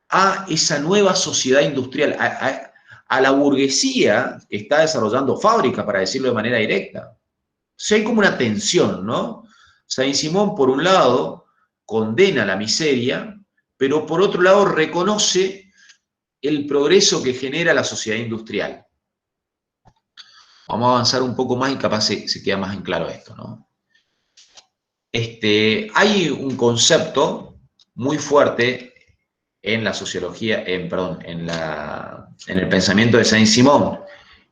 a esa nueva sociedad industrial, a la burguesía que está desarrollando fábricas, para decirlo de manera directa. O sea, hay como una tensión, ¿no? Saint-Simon, por un lado, condena la miseria, pero por otro lado reconoce el progreso que genera la sociedad industrial. Vamos a avanzar un poco más y capaz se queda más en claro esto, ¿no? Hay un concepto muy fuerte en la sociología, en el pensamiento de Saint-Simon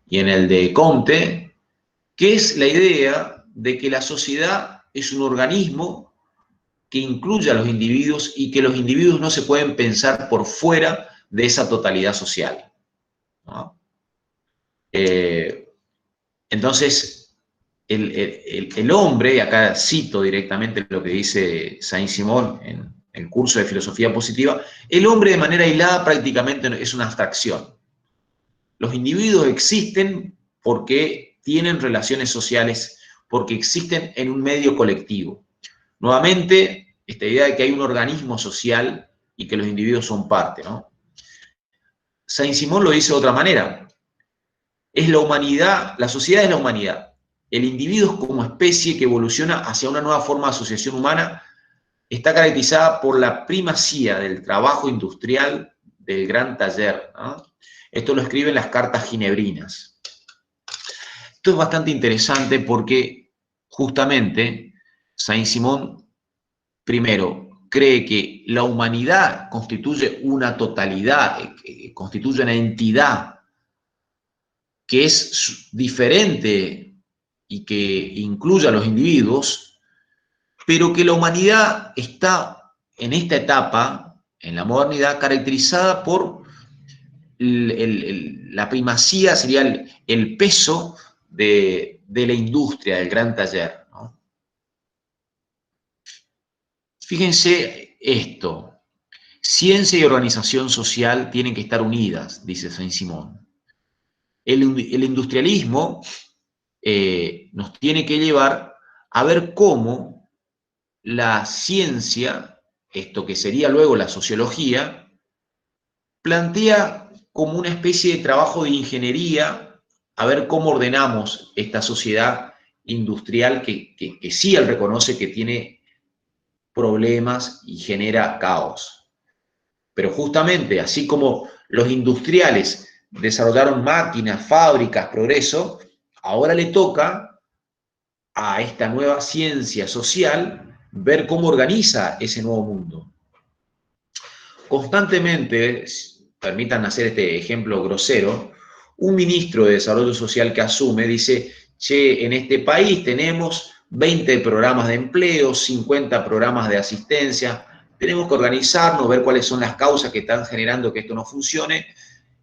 y en el de Comte, que es la idea de que la sociedad es un organismo que incluye a los individuos y que los individuos no se pueden pensar por fuera de esa totalidad social, ¿no? Entonces, el hombre, y acá cito directamente lo que dice Saint-Simon en el curso de filosofía positiva, el hombre de manera aislada prácticamente es una abstracción. Los individuos existen porque tienen relaciones sociales, porque existen en un medio colectivo. Nuevamente, esta idea de que hay un organismo social y que los individuos son parte, ¿no? Saint-Simon lo dice de otra manera. Es la humanidad, la sociedad es la humanidad. El individuo como especie que evoluciona hacia una nueva forma de asociación humana está caracterizada por la primacía del trabajo industrial del gran taller, ¿no? Esto lo escribe en las cartas ginebrinas. Esto es bastante interesante porque justamente Saint-Simon, primero, cree que la humanidad constituye una totalidad, constituye una entidad que es diferente y que incluye a los individuos, pero que la humanidad está en esta etapa, en la modernidad, caracterizada por la primacía, sería el peso de la industria, del gran taller, ¿no? Fíjense esto, ciencia y organización social tienen que estar unidas, dice Saint-Simon. El industrialismo nos tiene que llevar a ver cómo la ciencia, esto que sería luego la sociología, plantea como una especie de trabajo de ingeniería a ver cómo ordenamos esta sociedad industrial que sí él reconoce que tiene problemas y genera caos. Pero justamente, así como los industriales desarrollaron máquinas, fábricas, progreso, ahora le toca a esta nueva ciencia social ver cómo organiza ese nuevo mundo. Constantemente, permitan hacer este ejemplo grosero, un ministro de Desarrollo Social que asume dice, che, en este país tenemos 20 programas de empleo, 50 programas de asistencia, tenemos que organizarnos, ver cuáles son las causas que están generando que esto no funcione.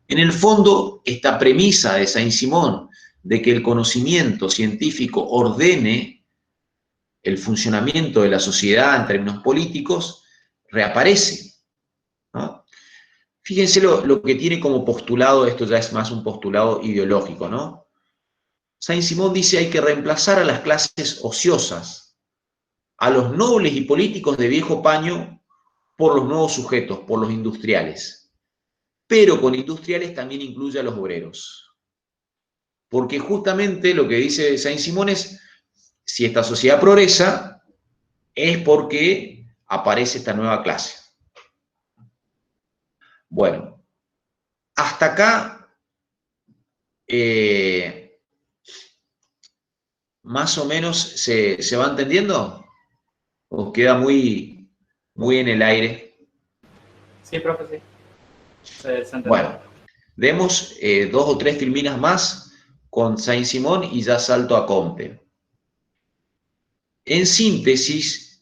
En el fondo, esta premisa de Saint-Simon de que el conocimiento científico ordene el funcionamiento de la sociedad en términos políticos, reaparece, ¿no? Fíjense lo que tiene como postulado, esto ya es más un postulado ideológico, ¿no? Saint-Simon dice hay que reemplazar a las clases ociosas, a los nobles y políticos de viejo paño por los nuevos sujetos, por los industriales. Pero con industriales también incluye a los obreros. Porque justamente lo que dice Saint-Simon es, si esta sociedad progresa, es porque aparece esta nueva clase. Bueno, hasta acá, más o menos se va entendiendo, o queda muy en el aire. Sí, profe, sí. Se entendió. Bueno, demos 2 o 3 filminas más con Saint-Simon y ya salto a Comte. En síntesis,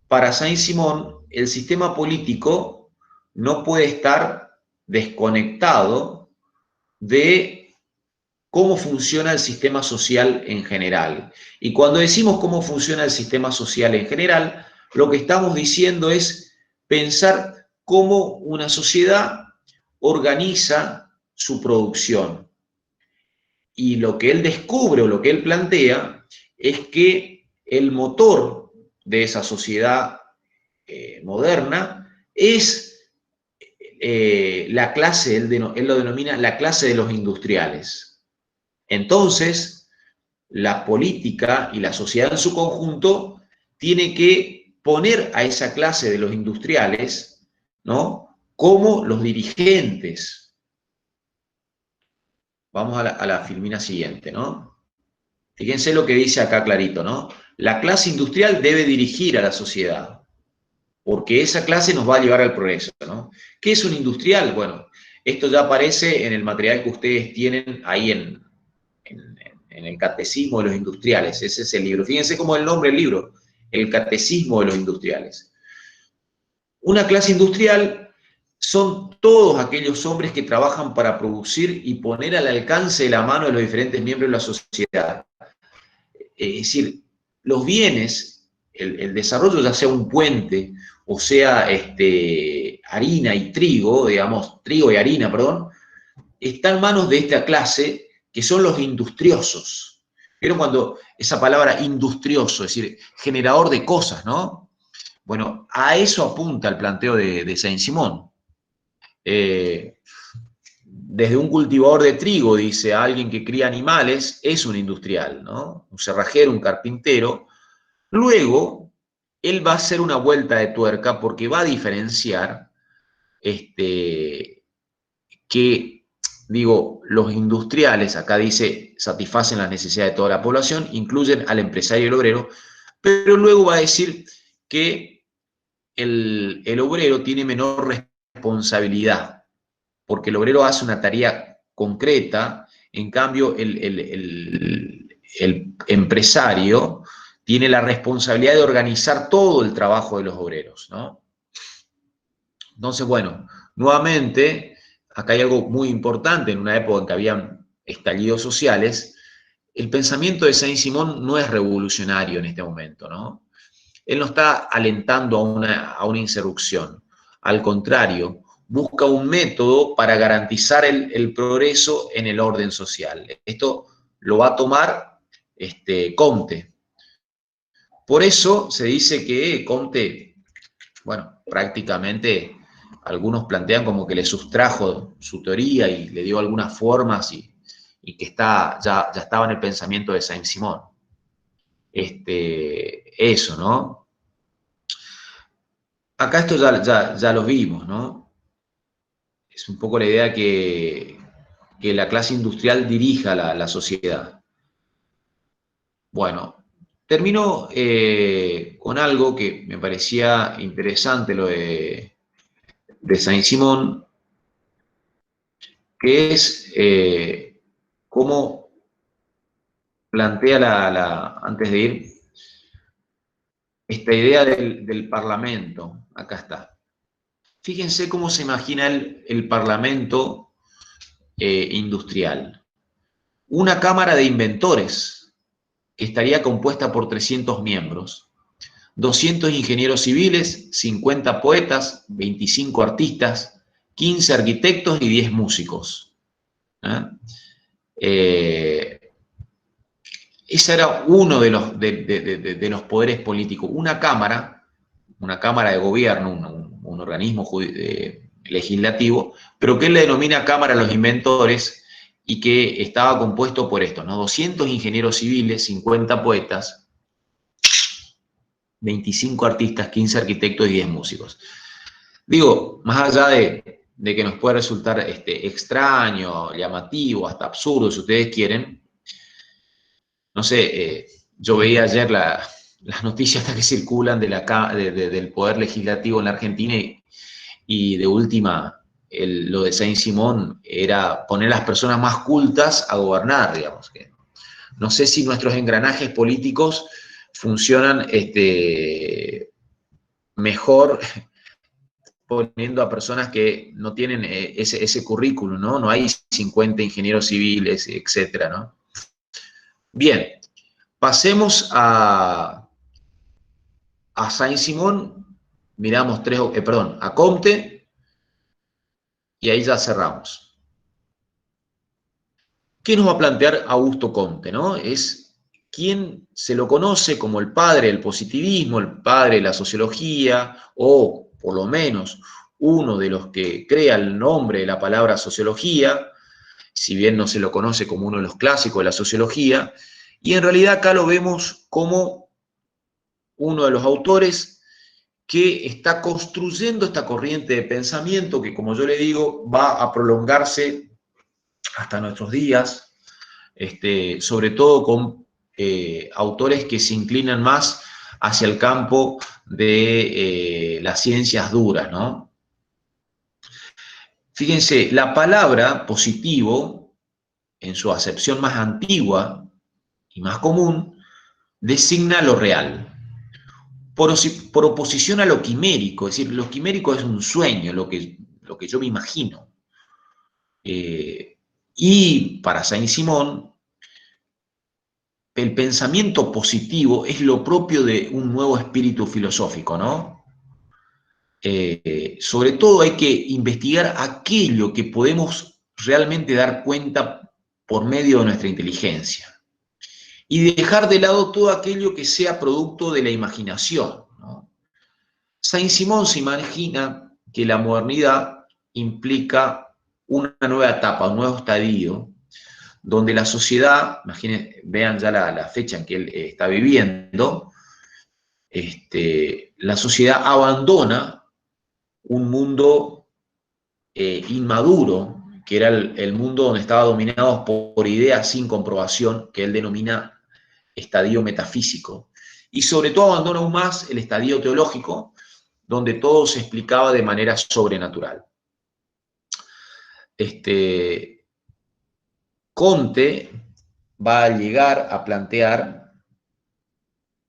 para Saint-Simon, el sistema político no puede estar desconectado de cómo funciona el sistema social en general. Y cuando decimos cómo funciona el sistema social en general, lo que estamos diciendo es pensar cómo una sociedad organiza su producción. Y lo que él descubre o lo que él plantea es que el motor de esa sociedad moderna es la clase, él lo denomina la clase de los industriales. Entonces, la política y la sociedad en su conjunto tiene que poner a esa clase de los industriales, ¿no?, como los dirigentes. Vamos a la filmina siguiente, ¿no? Fíjense lo que dice acá clarito, ¿no? La clase industrial debe dirigir a la sociedad, porque esa clase nos va a llevar al progreso, ¿no? ¿Qué es un industrial? Bueno, esto ya aparece en el material que ustedes tienen ahí en el Catecismo de los Industriales. Ese es el libro. Fíjense cómo es el nombre del libro, el Catecismo de los Industriales. Una clase industrial son todos aquellos hombres que trabajan para producir y poner al alcance de la mano de los diferentes miembros de la sociedad. Es decir, los bienes, el desarrollo, ya sea un puente o sea harina y trigo, digamos, trigo y harina, perdón, está en manos de esta clase que son los industriosos. ¿Vieron cuando esa palabra industrioso, es decir, generador de cosas, ¿no? Bueno, a eso apunta el planteo de Saint-Simon. Desde un cultivador de trigo, dice, a alguien que cría animales, es un industrial, ¿no? Un cerrajero, un carpintero. Luego, él va a hacer una vuelta de tuerca porque va a diferenciar que, digo, los industriales, acá dice, satisfacen las necesidades de toda la población, incluyen al empresario y el obrero, pero luego va a decir que el obrero tiene menor responsabilidad, porque el obrero hace una tarea concreta, en cambio el empresario tiene la responsabilidad de organizar todo el trabajo de los obreros, ¿no? Entonces, bueno, nuevamente, acá hay algo muy importante en una época en que habían estallidos sociales. El pensamiento de Saint-Simon no es revolucionario en este momento, ¿no? Él no está alentando a una insurrección. Al contrario, busca un método para garantizar el progreso en el orden social. Esto lo va a tomar Comte. Por eso se dice que Comte, bueno, prácticamente algunos plantean como que le sustrajo su teoría y le dio algunas formas y que ya estaba en el pensamiento de Saint-Simon. Eso, ¿no? Acá esto ya lo vimos, ¿no? Es un poco la idea que la clase industrial dirija la sociedad. Bueno, termino con algo que me parecía interesante, lo de Saint-Simon, que es cómo plantea antes de ir, esta idea del Parlamento. Acá está. Fíjense cómo se imagina el Parlamento industrial. Una cámara de inventores que estaría compuesta por 300 miembros, 200 ingenieros civiles, 50 poetas, 25 artistas, 15 arquitectos y 10 músicos. Ese era uno de los poderes políticos. Una cámara de gobierno, un organismo legislativo, pero que él le denomina Cámara de los Inventores y que estaba compuesto por esto, ¿no? 200 ingenieros civiles, 50 poetas, 25 artistas, 15 arquitectos y 10 músicos. Digo, más allá de que nos puede resultar extraño, llamativo, hasta absurdo, si ustedes quieren, no sé, yo veía ayer las noticias que circulan del Poder Legislativo en la Argentina y de última, lo de Saint-Simon era poner a las personas más cultas a gobernar, digamos. Que no sé si nuestros engranajes políticos funcionan mejor poniendo a personas que no tienen ese currículum, ¿no? No hay 50 ingenieros civiles, etcétera, ¿no? Bien, pasemos a Saint-Simon, miramos a Comte, y ahí ya cerramos. ¿Qué nos va a plantear Augusto Comte, no? Es quien se lo conoce como el padre del positivismo, el padre de la sociología, o por lo menos uno de los que crea el nombre de la palabra sociología, si bien no se lo conoce como uno de los clásicos de la sociología, y en realidad acá lo vemos como uno de los autores que está construyendo esta corriente de pensamiento que, como yo le digo, va a prolongarse hasta nuestros días, sobre todo con autores que se inclinan más hacia el campo de las ciencias duras, ¿no? Fíjense, la palabra positivo, en su acepción más antigua y más común, designa lo real, por oposición a lo quimérico. Es decir, lo quimérico es un sueño, lo que yo me imagino. Y para Saint-Simon, el pensamiento positivo es lo propio de un nuevo espíritu filosófico, ¿no? Sobre todo hay que investigar aquello que podemos realmente dar cuenta por medio de nuestra inteligencia y dejar de lado todo aquello que sea producto de la imaginación, ¿no? Saint-Simon se imagina que la modernidad implica una nueva etapa, un nuevo estadio, donde la sociedad, imaginen, vean ya la fecha en que él está viviendo, la sociedad abandona un mundo inmaduro, que era el mundo donde estaba dominado por ideas sin comprobación, que él denomina estadio metafísico. Y sobre todo abandona aún más el estadio teológico, donde todo se explicaba de manera sobrenatural. Comte va a llegar a plantear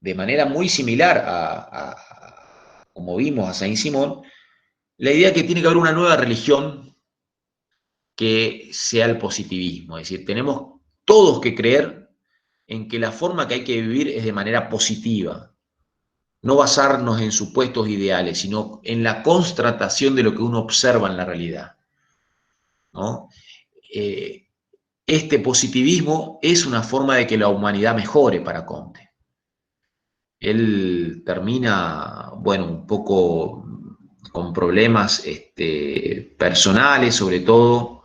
de manera muy similar como vimos a Saint-Simon, la idea que tiene que haber una nueva religión que sea el positivismo. Es decir, tenemos todos que creer en que la forma que hay que vivir es de manera positiva, no basarnos en supuestos ideales, sino en la constatación de lo que uno observa en la realidad, ¿no? Este positivismo es una forma de que la humanidad mejore para Comte. Él termina, bueno, un poco con problemas personales, sobre todo,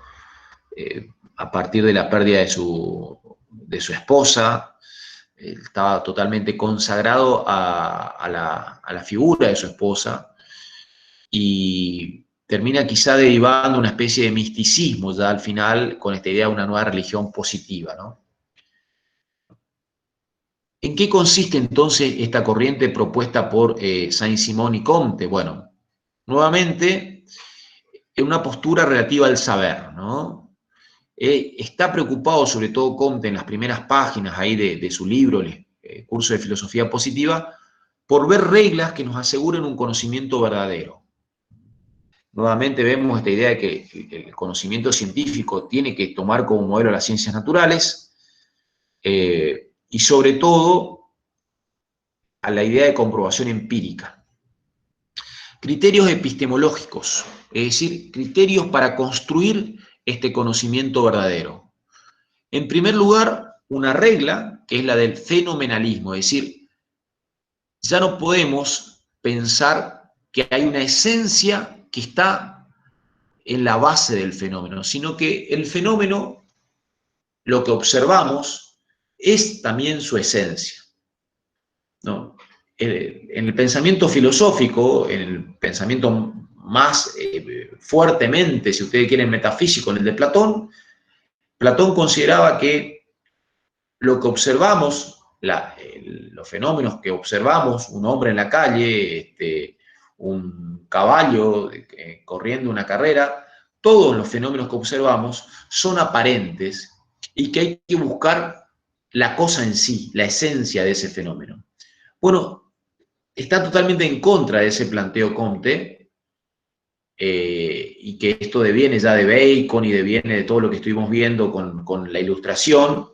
a partir de la pérdida de su esposa. Él estaba totalmente consagrado a la figura de su esposa y termina quizá derivando una especie de misticismo ya al final con esta idea de una nueva religión positiva, ¿no? ¿En qué consiste entonces esta corriente propuesta por Saint-Simon y Comte? Bueno, nuevamente, en una postura relativa al saber, ¿no? Está preocupado, sobre todo Comte, en las primeras páginas ahí de su libro, el curso de filosofía positiva, por ver reglas que nos aseguren un conocimiento verdadero. Nuevamente vemos esta idea de que el conocimiento científico tiene que tomar como modelo las ciencias naturales y sobre todo a la idea de comprobación empírica. Criterios epistemológicos, es decir, criterios para construir este conocimiento verdadero. En primer lugar, una regla que es la del fenomenalismo, es decir, ya no podemos pensar que hay una esencia que está en la base del fenómeno, sino que el fenómeno, lo que observamos, es también su esencia, ¿no? En el pensamiento filosófico, en el pensamiento más fuertemente, si ustedes quieren, metafísico, en el de Platón, Platón consideraba que lo que observamos, los fenómenos que observamos, un hombre en la calle, un caballo corriendo una carrera, todos los fenómenos que observamos son aparentes y que hay que buscar la cosa en sí, la esencia de ese fenómeno. Bueno, está totalmente en contra de ese planteo Comte, y que esto deviene ya de Bacon y deviene de todo lo que estuvimos viendo con la Ilustración.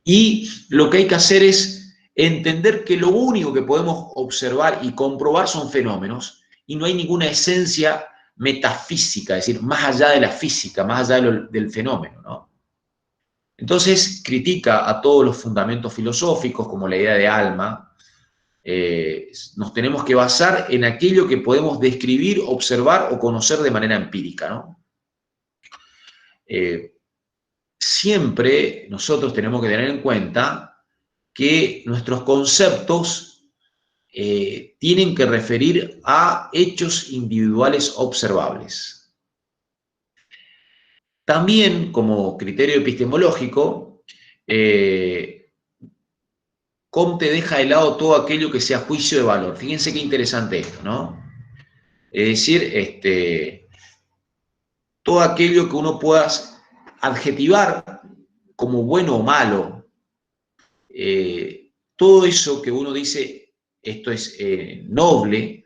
Y lo que hay que hacer es entender que lo único que podemos observar y comprobar son fenómenos y no hay ninguna esencia metafísica, es decir, más allá de la física, más allá del fenómeno, ¿no? Entonces critica a todos los fundamentos filosóficos como la idea de alma. Nos tenemos que basar en aquello que podemos describir, observar o conocer de manera empírica, ¿no? Siempre nosotros tenemos que tener en cuenta que nuestros conceptos tienen que referir a hechos individuales observables. También, como criterio epistemológico, Comte deja de lado todo aquello que sea juicio de valor. Fíjense qué interesante esto, ¿no? Es decir, todo aquello que uno pueda adjetivar como bueno o malo, todo eso que uno dice, esto es noble,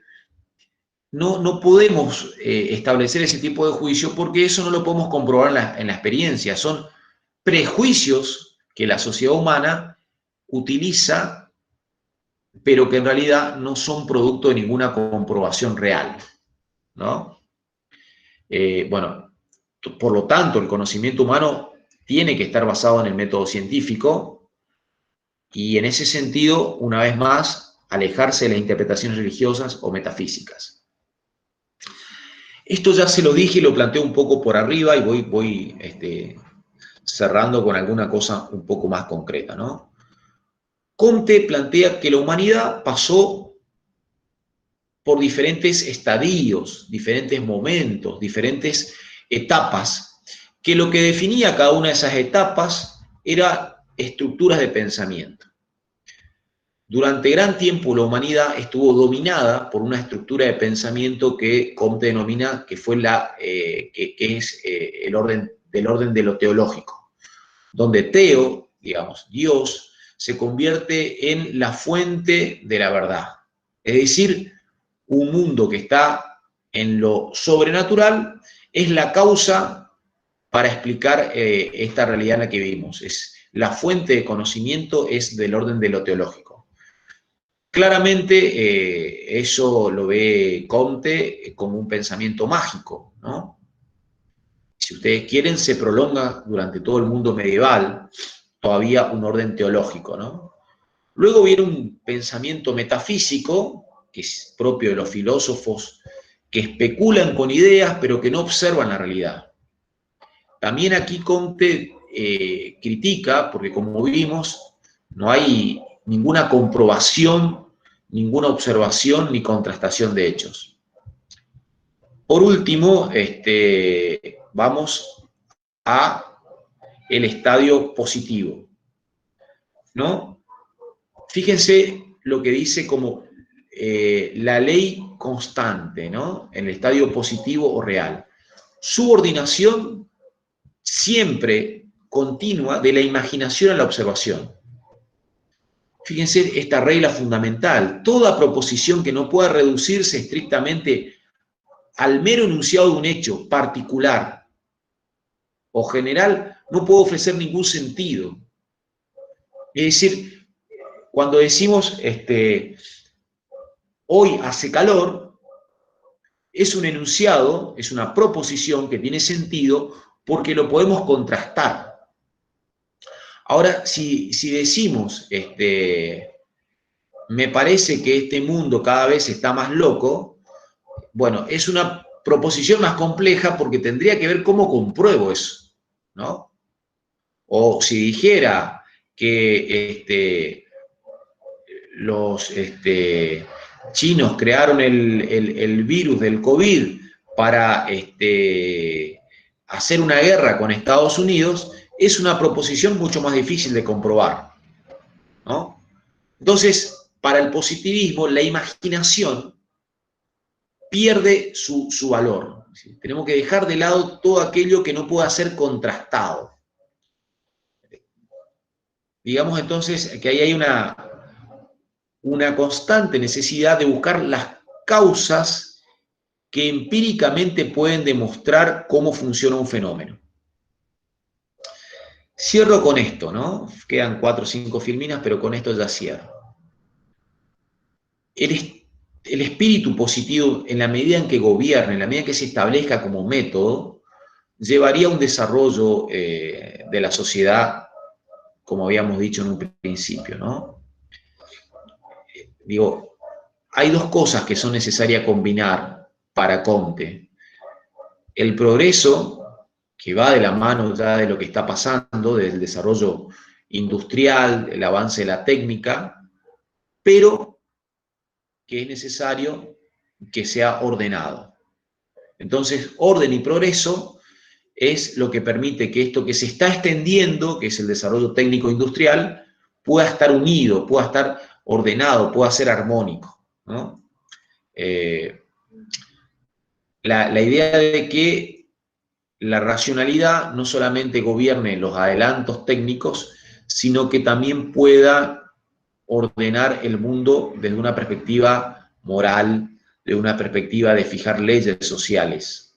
no podemos establecer ese tipo de juicio porque eso no lo podemos comprobar en la experiencia. Son prejuicios que la sociedad humana utiliza, pero que en realidad no son producto de ninguna comprobación real, ¿no? Bueno, por lo tanto, el conocimiento humano tiene que estar basado en el método científico y en ese sentido, una vez más, alejarse de las interpretaciones religiosas o metafísicas. Esto ya se lo dije y lo planteo un poco por arriba y voy cerrando con alguna cosa un poco más concreta, ¿no? Comte plantea que la humanidad pasó por diferentes estadios, diferentes momentos, diferentes etapas, que lo que definía cada una de esas etapas era estructuras de pensamiento. Durante gran tiempo la humanidad estuvo dominada por una estructura de pensamiento que Comte denomina que fue el orden de lo teológico, donde teo, digamos, Dios, se convierte en la fuente de la verdad. Es decir, un mundo que está en lo sobrenatural es la causa para explicar esta realidad en la que vivimos. La fuente de conocimiento es del orden de lo teológico. Claramente eso lo ve Comte como un pensamiento mágico, ¿no? Si ustedes quieren, se prolonga durante todo el mundo medieval todavía un orden teológico, ¿no? Luego viene un pensamiento metafísico, que es propio de los filósofos que especulan con ideas pero que no observan la realidad. También aquí Comte critica, porque como vimos, no hay ninguna comprobación, ninguna observación ni contrastación de hechos. Por último, vamos a el estadio positivo, ¿no? Fíjense lo que dice como la ley constante, ¿no? En el estadio positivo o real. Subordinación siempre continua de la imaginación a la observación. Fíjense esta regla fundamental. Toda proposición que no pueda reducirse estrictamente al mero enunciado de un hecho particular o general no puede ofrecer ningún sentido. Es decir, cuando decimos hoy hace calor, es un enunciado, es una proposición que tiene sentido porque lo podemos contrastar. Ahora, si decimos, me parece que este mundo cada vez está más loco, bueno, es una proposición más compleja porque tendría que ver cómo compruebo eso, ¿no? O si dijera que los chinos crearon el virus del COVID para hacer una guerra con Estados Unidos, es una proposición mucho más difícil de comprobar, ¿no? Entonces, para el positivismo, la imaginación pierde su valor. Tenemos que dejar de lado todo aquello que no pueda ser contrastado. Digamos entonces que ahí hay una constante necesidad de buscar las causas que empíricamente pueden demostrar cómo funciona un fenómeno. Cierro con esto, ¿no? Quedan 4 o 5 filminas, pero con esto ya cierro. El espíritu positivo, en la medida en que gobierne, en la medida en que se establezca como método, llevaría a un desarrollo de la sociedad, como habíamos dicho en un principio, ¿no? Digo, hay dos cosas que son necesarias combinar para Comte. El progreso, que va de la mano ya de lo que está pasando, del desarrollo industrial, el avance de la técnica, pero que es necesario que sea ordenado. Entonces, orden y progreso es lo que permite que esto que se está extendiendo, que es el desarrollo técnico industrial, pueda estar unido, pueda estar ordenado, pueda ser armónico, ¿no? La idea de que la racionalidad no solamente gobierne los adelantos técnicos, sino que también pueda ordenar el mundo desde una perspectiva moral, de una perspectiva de fijar leyes sociales.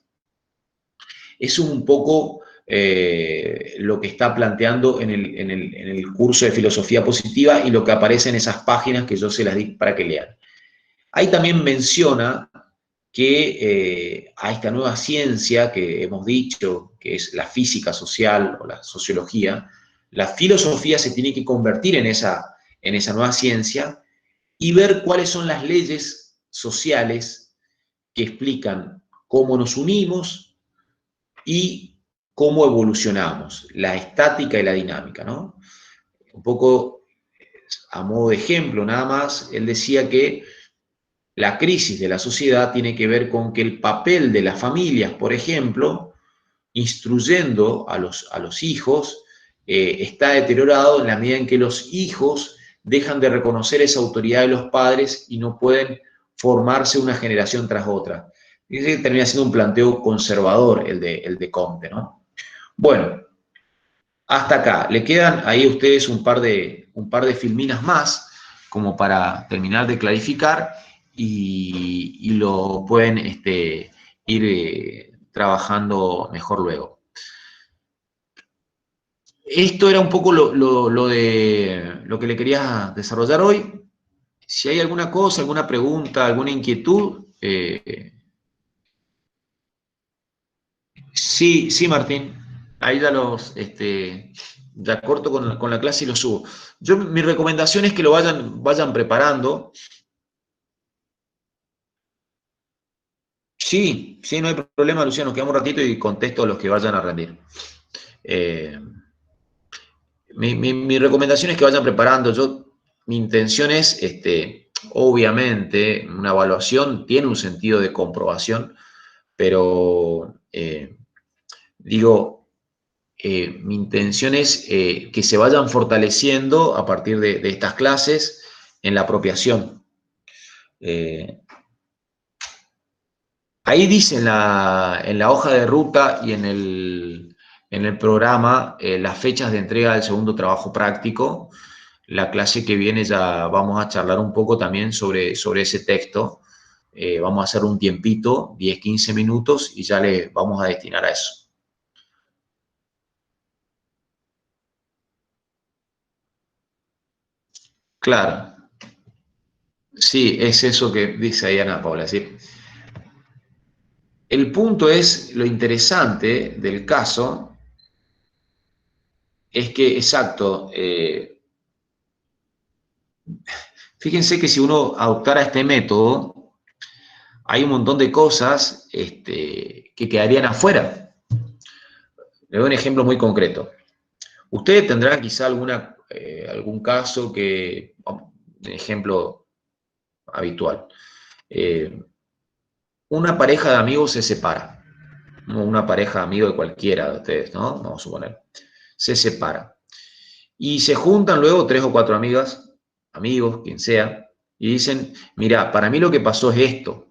Es un poco lo que está planteando en el curso de filosofía positiva y lo que aparece en esas páginas que yo se las di para que lean. Ahí también menciona que a esta nueva ciencia que hemos dicho, que es la física social o la sociología, la filosofía se tiene que convertir en esa nueva ciencia y ver cuáles son las leyes sociales que explican cómo nos unimos y cómo evolucionamos, la estática y la dinámica, ¿no? Un poco a modo de ejemplo, nada más, él decía que la crisis de la sociedad tiene que ver con que el papel de las familias, por ejemplo, instruyendo a los hijos, está deteriorado en la medida en que los hijos dejan de reconocer esa autoridad de los padres y no pueden formarse una generación tras otra. Dice que termina siendo un planteo conservador el de Comte, ¿no? Bueno, hasta acá. Le quedan ahí a ustedes un par de filminas más, como para terminar de clarificar, y lo pueden ir trabajando mejor luego. Esto era un poco lo que le quería desarrollar hoy. Si hay alguna cosa, alguna pregunta, alguna inquietud. Sí, Martín. Ahí ya corto con la clase y lo subo. Mi recomendación es que lo vayan preparando. Sí, no hay problema, Luciano. Nos quedamos un ratito y contesto a los que vayan a rendir. Mi recomendación es que vayan preparando. Mi intención es, obviamente, una evaluación tiene un sentido de comprobación, pero mi intención es que se vayan fortaleciendo a partir de estas clases en la apropiación. Ahí dice en la hoja de ruta y en el programa las fechas de entrega del segundo trabajo práctico. La clase que viene ya vamos a charlar un poco también sobre ese texto. Vamos a hacer un tiempito, 10, 15 minutos, y ya le vamos a destinar a eso. Claro. Sí, es eso que dice ahí Ana Paula, ¿sí? El punto es, lo interesante del caso es que, exacto, fíjense que si uno adoptara este método, hay un montón de cosas que quedarían afuera. Le doy un ejemplo muy concreto. Ustedes tendrán quizá algún caso que, un ejemplo habitual, una pareja de amigos se separa, una pareja de amigos de cualquiera de ustedes, ¿no? Vamos a suponer, se separa. Y se juntan luego 3 o 4 amigas, amigos, quien sea, y dicen, mira, para mí lo que pasó es esto.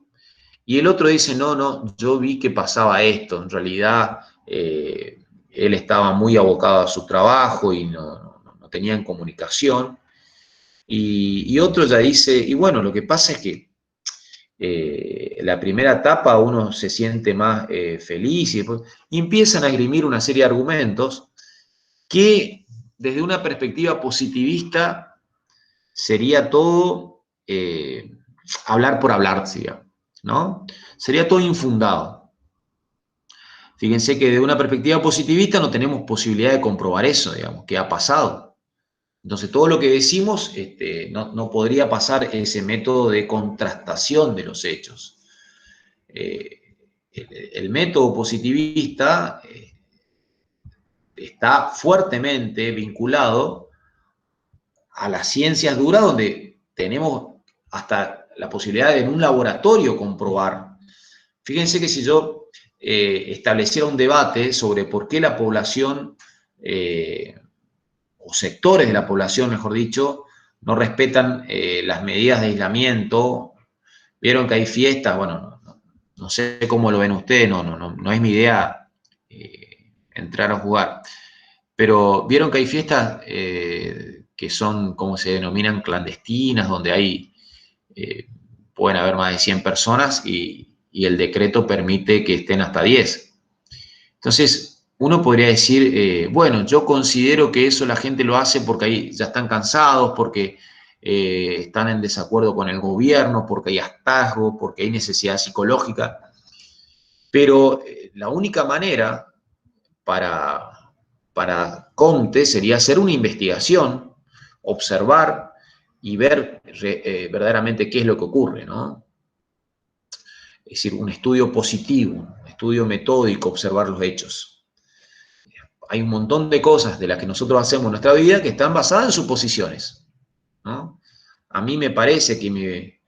Y el otro dice, no, yo vi que pasaba esto, en realidad él estaba muy abocado a su trabajo y no tenían comunicación. Y otro ya dice, y bueno, lo que pasa es que la primera etapa uno se siente más feliz y empiezan a esgrimir una serie de argumentos que desde una perspectiva positivista sería todo hablar por hablar, digamos, ¿no? Sería todo infundado. Fíjense que desde una perspectiva positivista no tenemos posibilidad de comprobar eso, digamos, que ha pasado. Entonces, todo lo que decimos no podría pasar ese método de contrastación de los hechos. El método positivista está fuertemente vinculado a las ciencias duras, donde tenemos hasta la posibilidad de en un laboratorio comprobar. Fíjense que si yo estableciera un debate sobre por qué la población, o sectores de la población, mejor dicho, no respetan las medidas de aislamiento, vieron que hay fiestas, bueno, no sé cómo lo ven ustedes, no es mi idea entrar a jugar, pero vieron que hay fiestas que son, como se denominan, clandestinas, donde hay, pueden haber más de 100 personas y el decreto permite que estén hasta 10. Entonces, uno podría decir, bueno, yo considero que eso la gente lo hace porque ahí ya están cansados, porque están en desacuerdo con el gobierno, porque hay hartazgo, porque hay necesidad psicológica. Pero la única manera para Comte sería hacer una investigación, observar y ver verdaderamente qué es lo que ocurre, ¿no? Es decir, un estudio positivo, un estudio metódico, observar los hechos. Hay un montón de cosas de las que nosotros hacemos en nuestra vida que están basadas en suposiciones, ¿no? A mí me parece que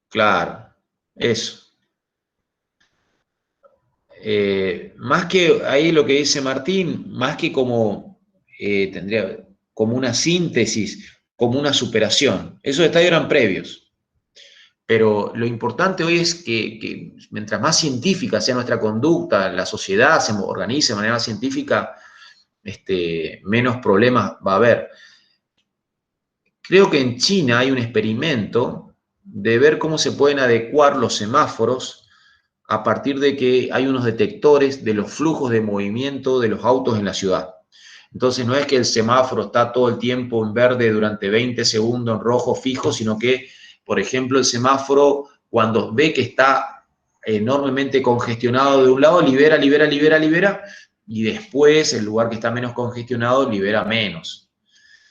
claro, eso. Más que ahí lo que dice Martín, más que como tendría como una síntesis, como una superación. Esos estadios eran previos. Pero lo importante hoy es que mientras más científica sea nuestra conducta, la sociedad se organice de manera científica, menos problemas va a haber. Creo que en China hay un experimento de ver cómo se pueden adecuar los semáforos a partir de que hay unos detectores de los flujos de movimiento de los autos en la ciudad. Entonces no es que el semáforo está todo el tiempo en verde durante 20 segundos, en rojo fijo, sino que, por ejemplo, el semáforo, cuando ve que está enormemente congestionado de un lado, libera, y después el lugar que está menos congestionado libera menos.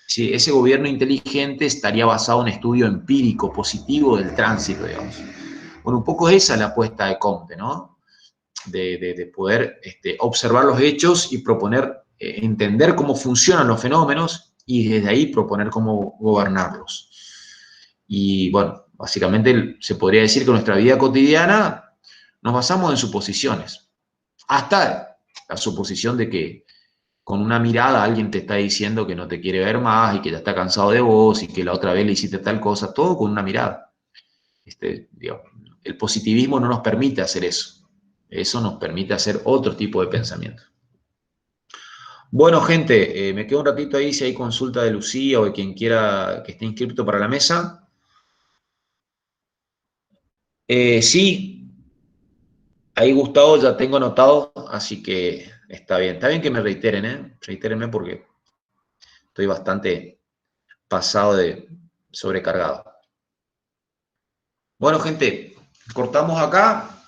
Sí, ese gobierno inteligente estaría basado en un estudio empírico, positivo del tránsito, digamos. Bueno, un poco esa es la apuesta de Comte, ¿no? De poder observar los hechos y proponer, entender cómo funcionan los fenómenos y desde ahí proponer cómo gobernarlos. Y bueno, básicamente se podría decir que en nuestra vida cotidiana nos basamos en suposiciones. Hasta la suposición de que con una mirada alguien te está diciendo que no te quiere ver más y que ya está cansado de vos y que la otra vez le hiciste tal cosa, todo con una mirada. Digamos, el positivismo no nos permite hacer eso. Eso nos permite hacer otro tipo de pensamiento. Bueno, gente, me quedo un ratito ahí si hay consulta de Lucía o de quien quiera que esté inscrito para la mesa. Sí, ahí Gustavo ya tengo anotado, así que está bien. Está bien que me reiteren, ¿eh? Reitérenme porque estoy bastante pasado de sobrecargado. Bueno, gente, cortamos acá.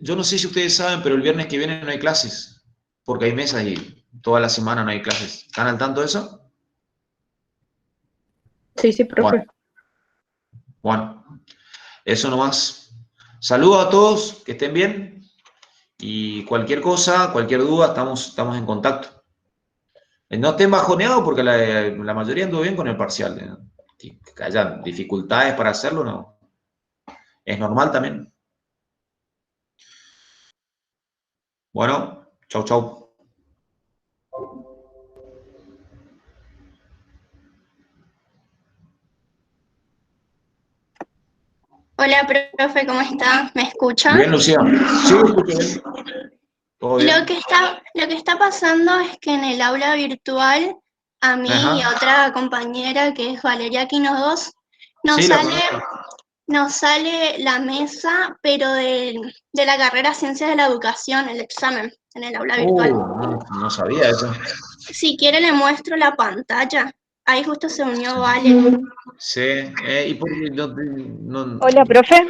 Yo no sé si ustedes saben, pero el viernes que viene no hay clases, porque hay mesas y toda la semana no hay clases. ¿Están al tanto de eso? Sí, profe. Bueno, eso nomás. Saludos a todos, que estén bien. Y cualquier cosa, cualquier duda, estamos en contacto. No estén bajoneados porque la mayoría anduvo bien con el parcial. Que haya dificultades para hacerlo, no. Es normal también. Bueno, chau, chau. Hola, profe, ¿cómo está? ¿Me escucha? Bien, Lucía. Sí, escucho bien. Todo bien. Lo que está pasando es que en el aula virtual, a mí y a otra compañera, que es Valeria Quinos 2, nos sale la mesa, pero de la carrera Ciencias de la Educación, el examen, en el aula virtual. No sabía eso. Si quiere le muestro la pantalla. Ahí justo se unió Vale. Sí, ¿y por qué no? Hola, profe.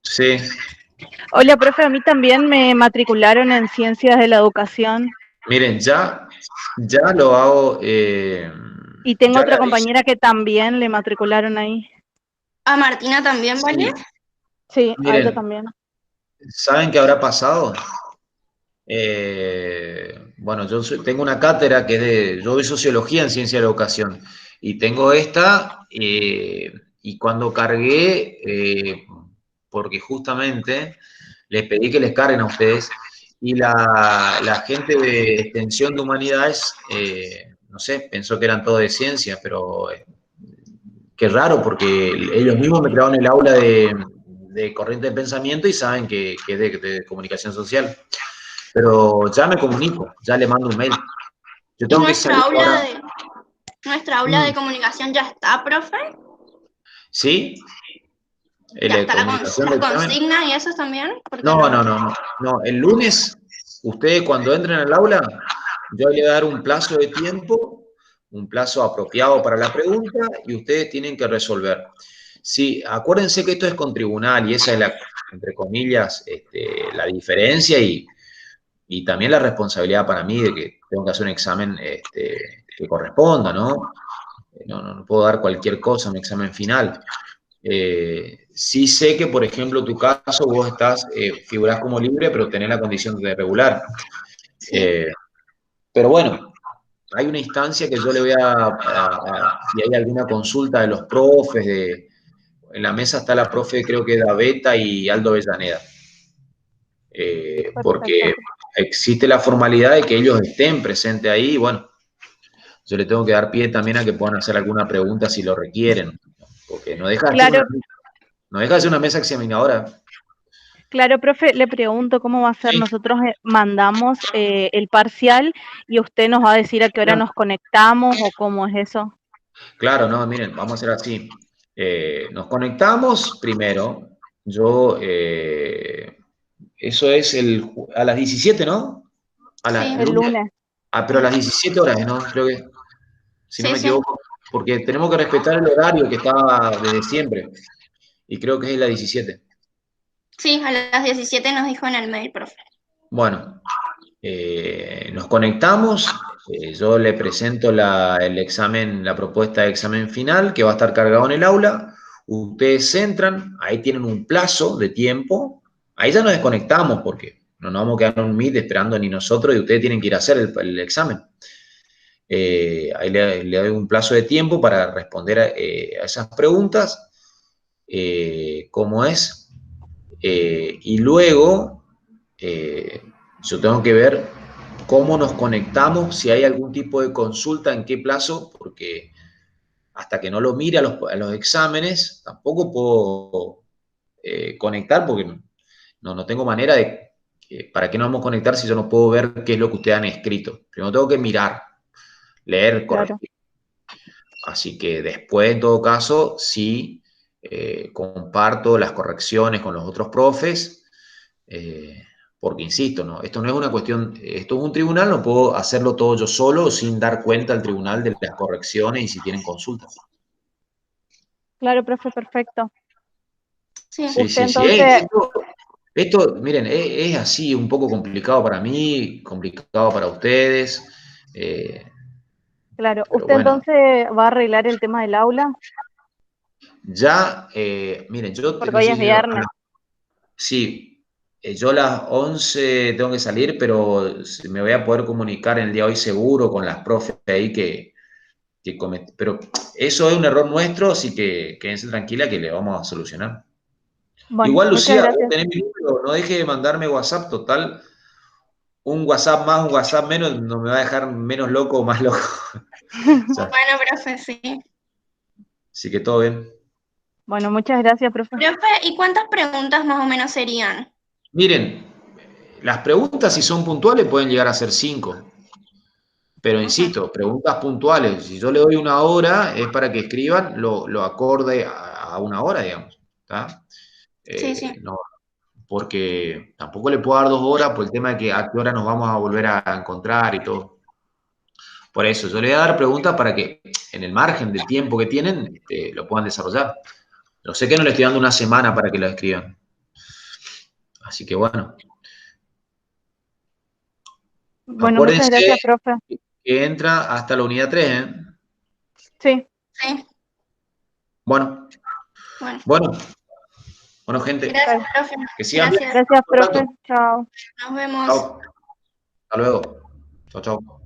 Sí. Hola, profe, a mí también me matricularon en Ciencias de la Educación. Miren, ya lo hago. Y tengo otra compañera que también le matricularon ahí. ¿A Martina también, Vale? Sí, miren, a ella también. ¿Saben qué habrá pasado? Bueno, tengo una cátedra yo doy sociología en ciencia de la educación y tengo esta y cuando cargué, porque justamente les pedí que les carguen a ustedes y la gente de extensión de humanidades, no sé, pensó que eran todo de ciencia, pero qué raro porque ellos mismos me crearon el aula de corriente de pensamiento y saben que es de comunicación social. Pero ya me comunico, ya le mando un mail. Yo ¿Y tengo que salir ahora. nuestra aula de comunicación ya está, profe? ¿Sí? ¿Ya ¿La está comunicación las del examen? consignas y eso también? Porque No. El lunes, ustedes cuando entren al aula, yo le voy a dar un plazo de tiempo, un plazo apropiado para la pregunta y ustedes tienen que resolver. Sí, acuérdense que esto es con tribunal y esa es entre comillas, la diferencia y también la responsabilidad para mí de que tengo que hacer un examen que corresponda, ¿no? No puedo dar cualquier cosa en mi examen final. Sí sé que, por ejemplo, tu caso, vos figurás como libre, pero tenés la condición de regular. sí. Pero bueno, hay una instancia que yo le voy si hay alguna consulta de los profes, en la mesa está la profe, creo que Daveta y Aldo Avellaneda. Perfecto. Porque existe la formalidad de que ellos estén presentes ahí, y bueno, yo le tengo que dar pie también a que puedan hacer alguna pregunta si lo requieren, porque no deja de ser Claro, una mesa examinadora. claro, profe, le pregunto cómo va a ser. Sí, Nosotros mandamos el parcial y usted nos va a decir a qué hora nos conectamos o cómo es eso. claro, no, miren, vamos a hacer así. Nos conectamos primero. Eso es a las 17, ¿no? Sí, El Lunes. lunes. Pero a las 17 horas, ¿no? Creo que, si no sí, me sí. equivoco, porque tenemos que respetar el horario que estaba desde siempre. Y creo que es la 17. Sí, a las 17 nos dijo en el mail, profe. Bueno, nos conectamos. Yo le presento el examen, la propuesta de examen final que va a estar cargado en el aula. Ustedes entran, ahí tienen un plazo de tiempo. Ahí ya nos desconectamos porque no nos vamos a quedar en un meet esperando ni nosotros y ustedes tienen que ir a hacer el examen. Ahí le doy un plazo de tiempo para responder a esas preguntas. ¿Cómo es? Y luego yo tengo que ver cómo nos conectamos, si hay algún tipo de consulta, en qué plazo, porque hasta que no lo mire a los exámenes, tampoco puedo conectar, porque no tengo manera de... ¿Para qué nos vamos a conectar si yo no puedo ver qué es lo que ustedes han escrito? Primero tengo que mirar, leer, Claro. corregir. Así que después, en todo caso, sí comparto las correcciones con los otros profes, porque insisto, ¿no? Esto no es una cuestión, esto es un tribunal, no puedo hacerlo todo yo solo sin dar cuenta al tribunal de las correcciones y si tienen consultas. Claro, profe, perfecto. Sí. Sí, Usted sí, sí. entonces, Esto, miren, es así, un poco complicado para mí, complicado para ustedes, claro, pero usted bueno, entonces va a arreglar el tema del aula, ya, miren, porque no hoy sé es si viernes. sí, yo a las 11 tengo que salir, pero me voy a poder comunicar en el día de hoy seguro con las profes ahí pero eso es un error nuestro, así que quédense tranquila que le vamos a solucionar. Bueno, Igual, muchas Lucía, vos gracias. tenés mi número, no deje de mandarme WhatsApp, total. Un WhatsApp más, un WhatsApp menos, no me va a dejar menos loco o más loco. Ya, Bueno, profe, sí. así que todo bien. Bueno, muchas gracias, profe. Profe, ¿y cuántas preguntas más o menos serían? Miren, las preguntas, si son puntuales, pueden llegar a ser 5. Pero Ujú. insisto, preguntas puntuales. Si yo le doy una hora, es para que escriban lo acorde a una hora, digamos. ¿Tá? Sí, sí. No, porque tampoco le puedo dar 2 horas por el tema de que a qué hora nos vamos a volver a encontrar y todo. Por eso, yo le voy a dar preguntas para que en el margen de tiempo que tienen lo puedan desarrollar. Yo sé que no le estoy dando una semana para que lo escriban. Así que bueno, Bueno, muchas acuérdense gracias, profe. que entra hasta la unidad 3, ¿eh? Sí, Sí. Bueno, Bueno, bueno, gente, gracias, profe. que sigan bien. Gracias. gracias, profe. Contacto. Chao. Nos vemos. Chao. Hasta luego. Chao, chao.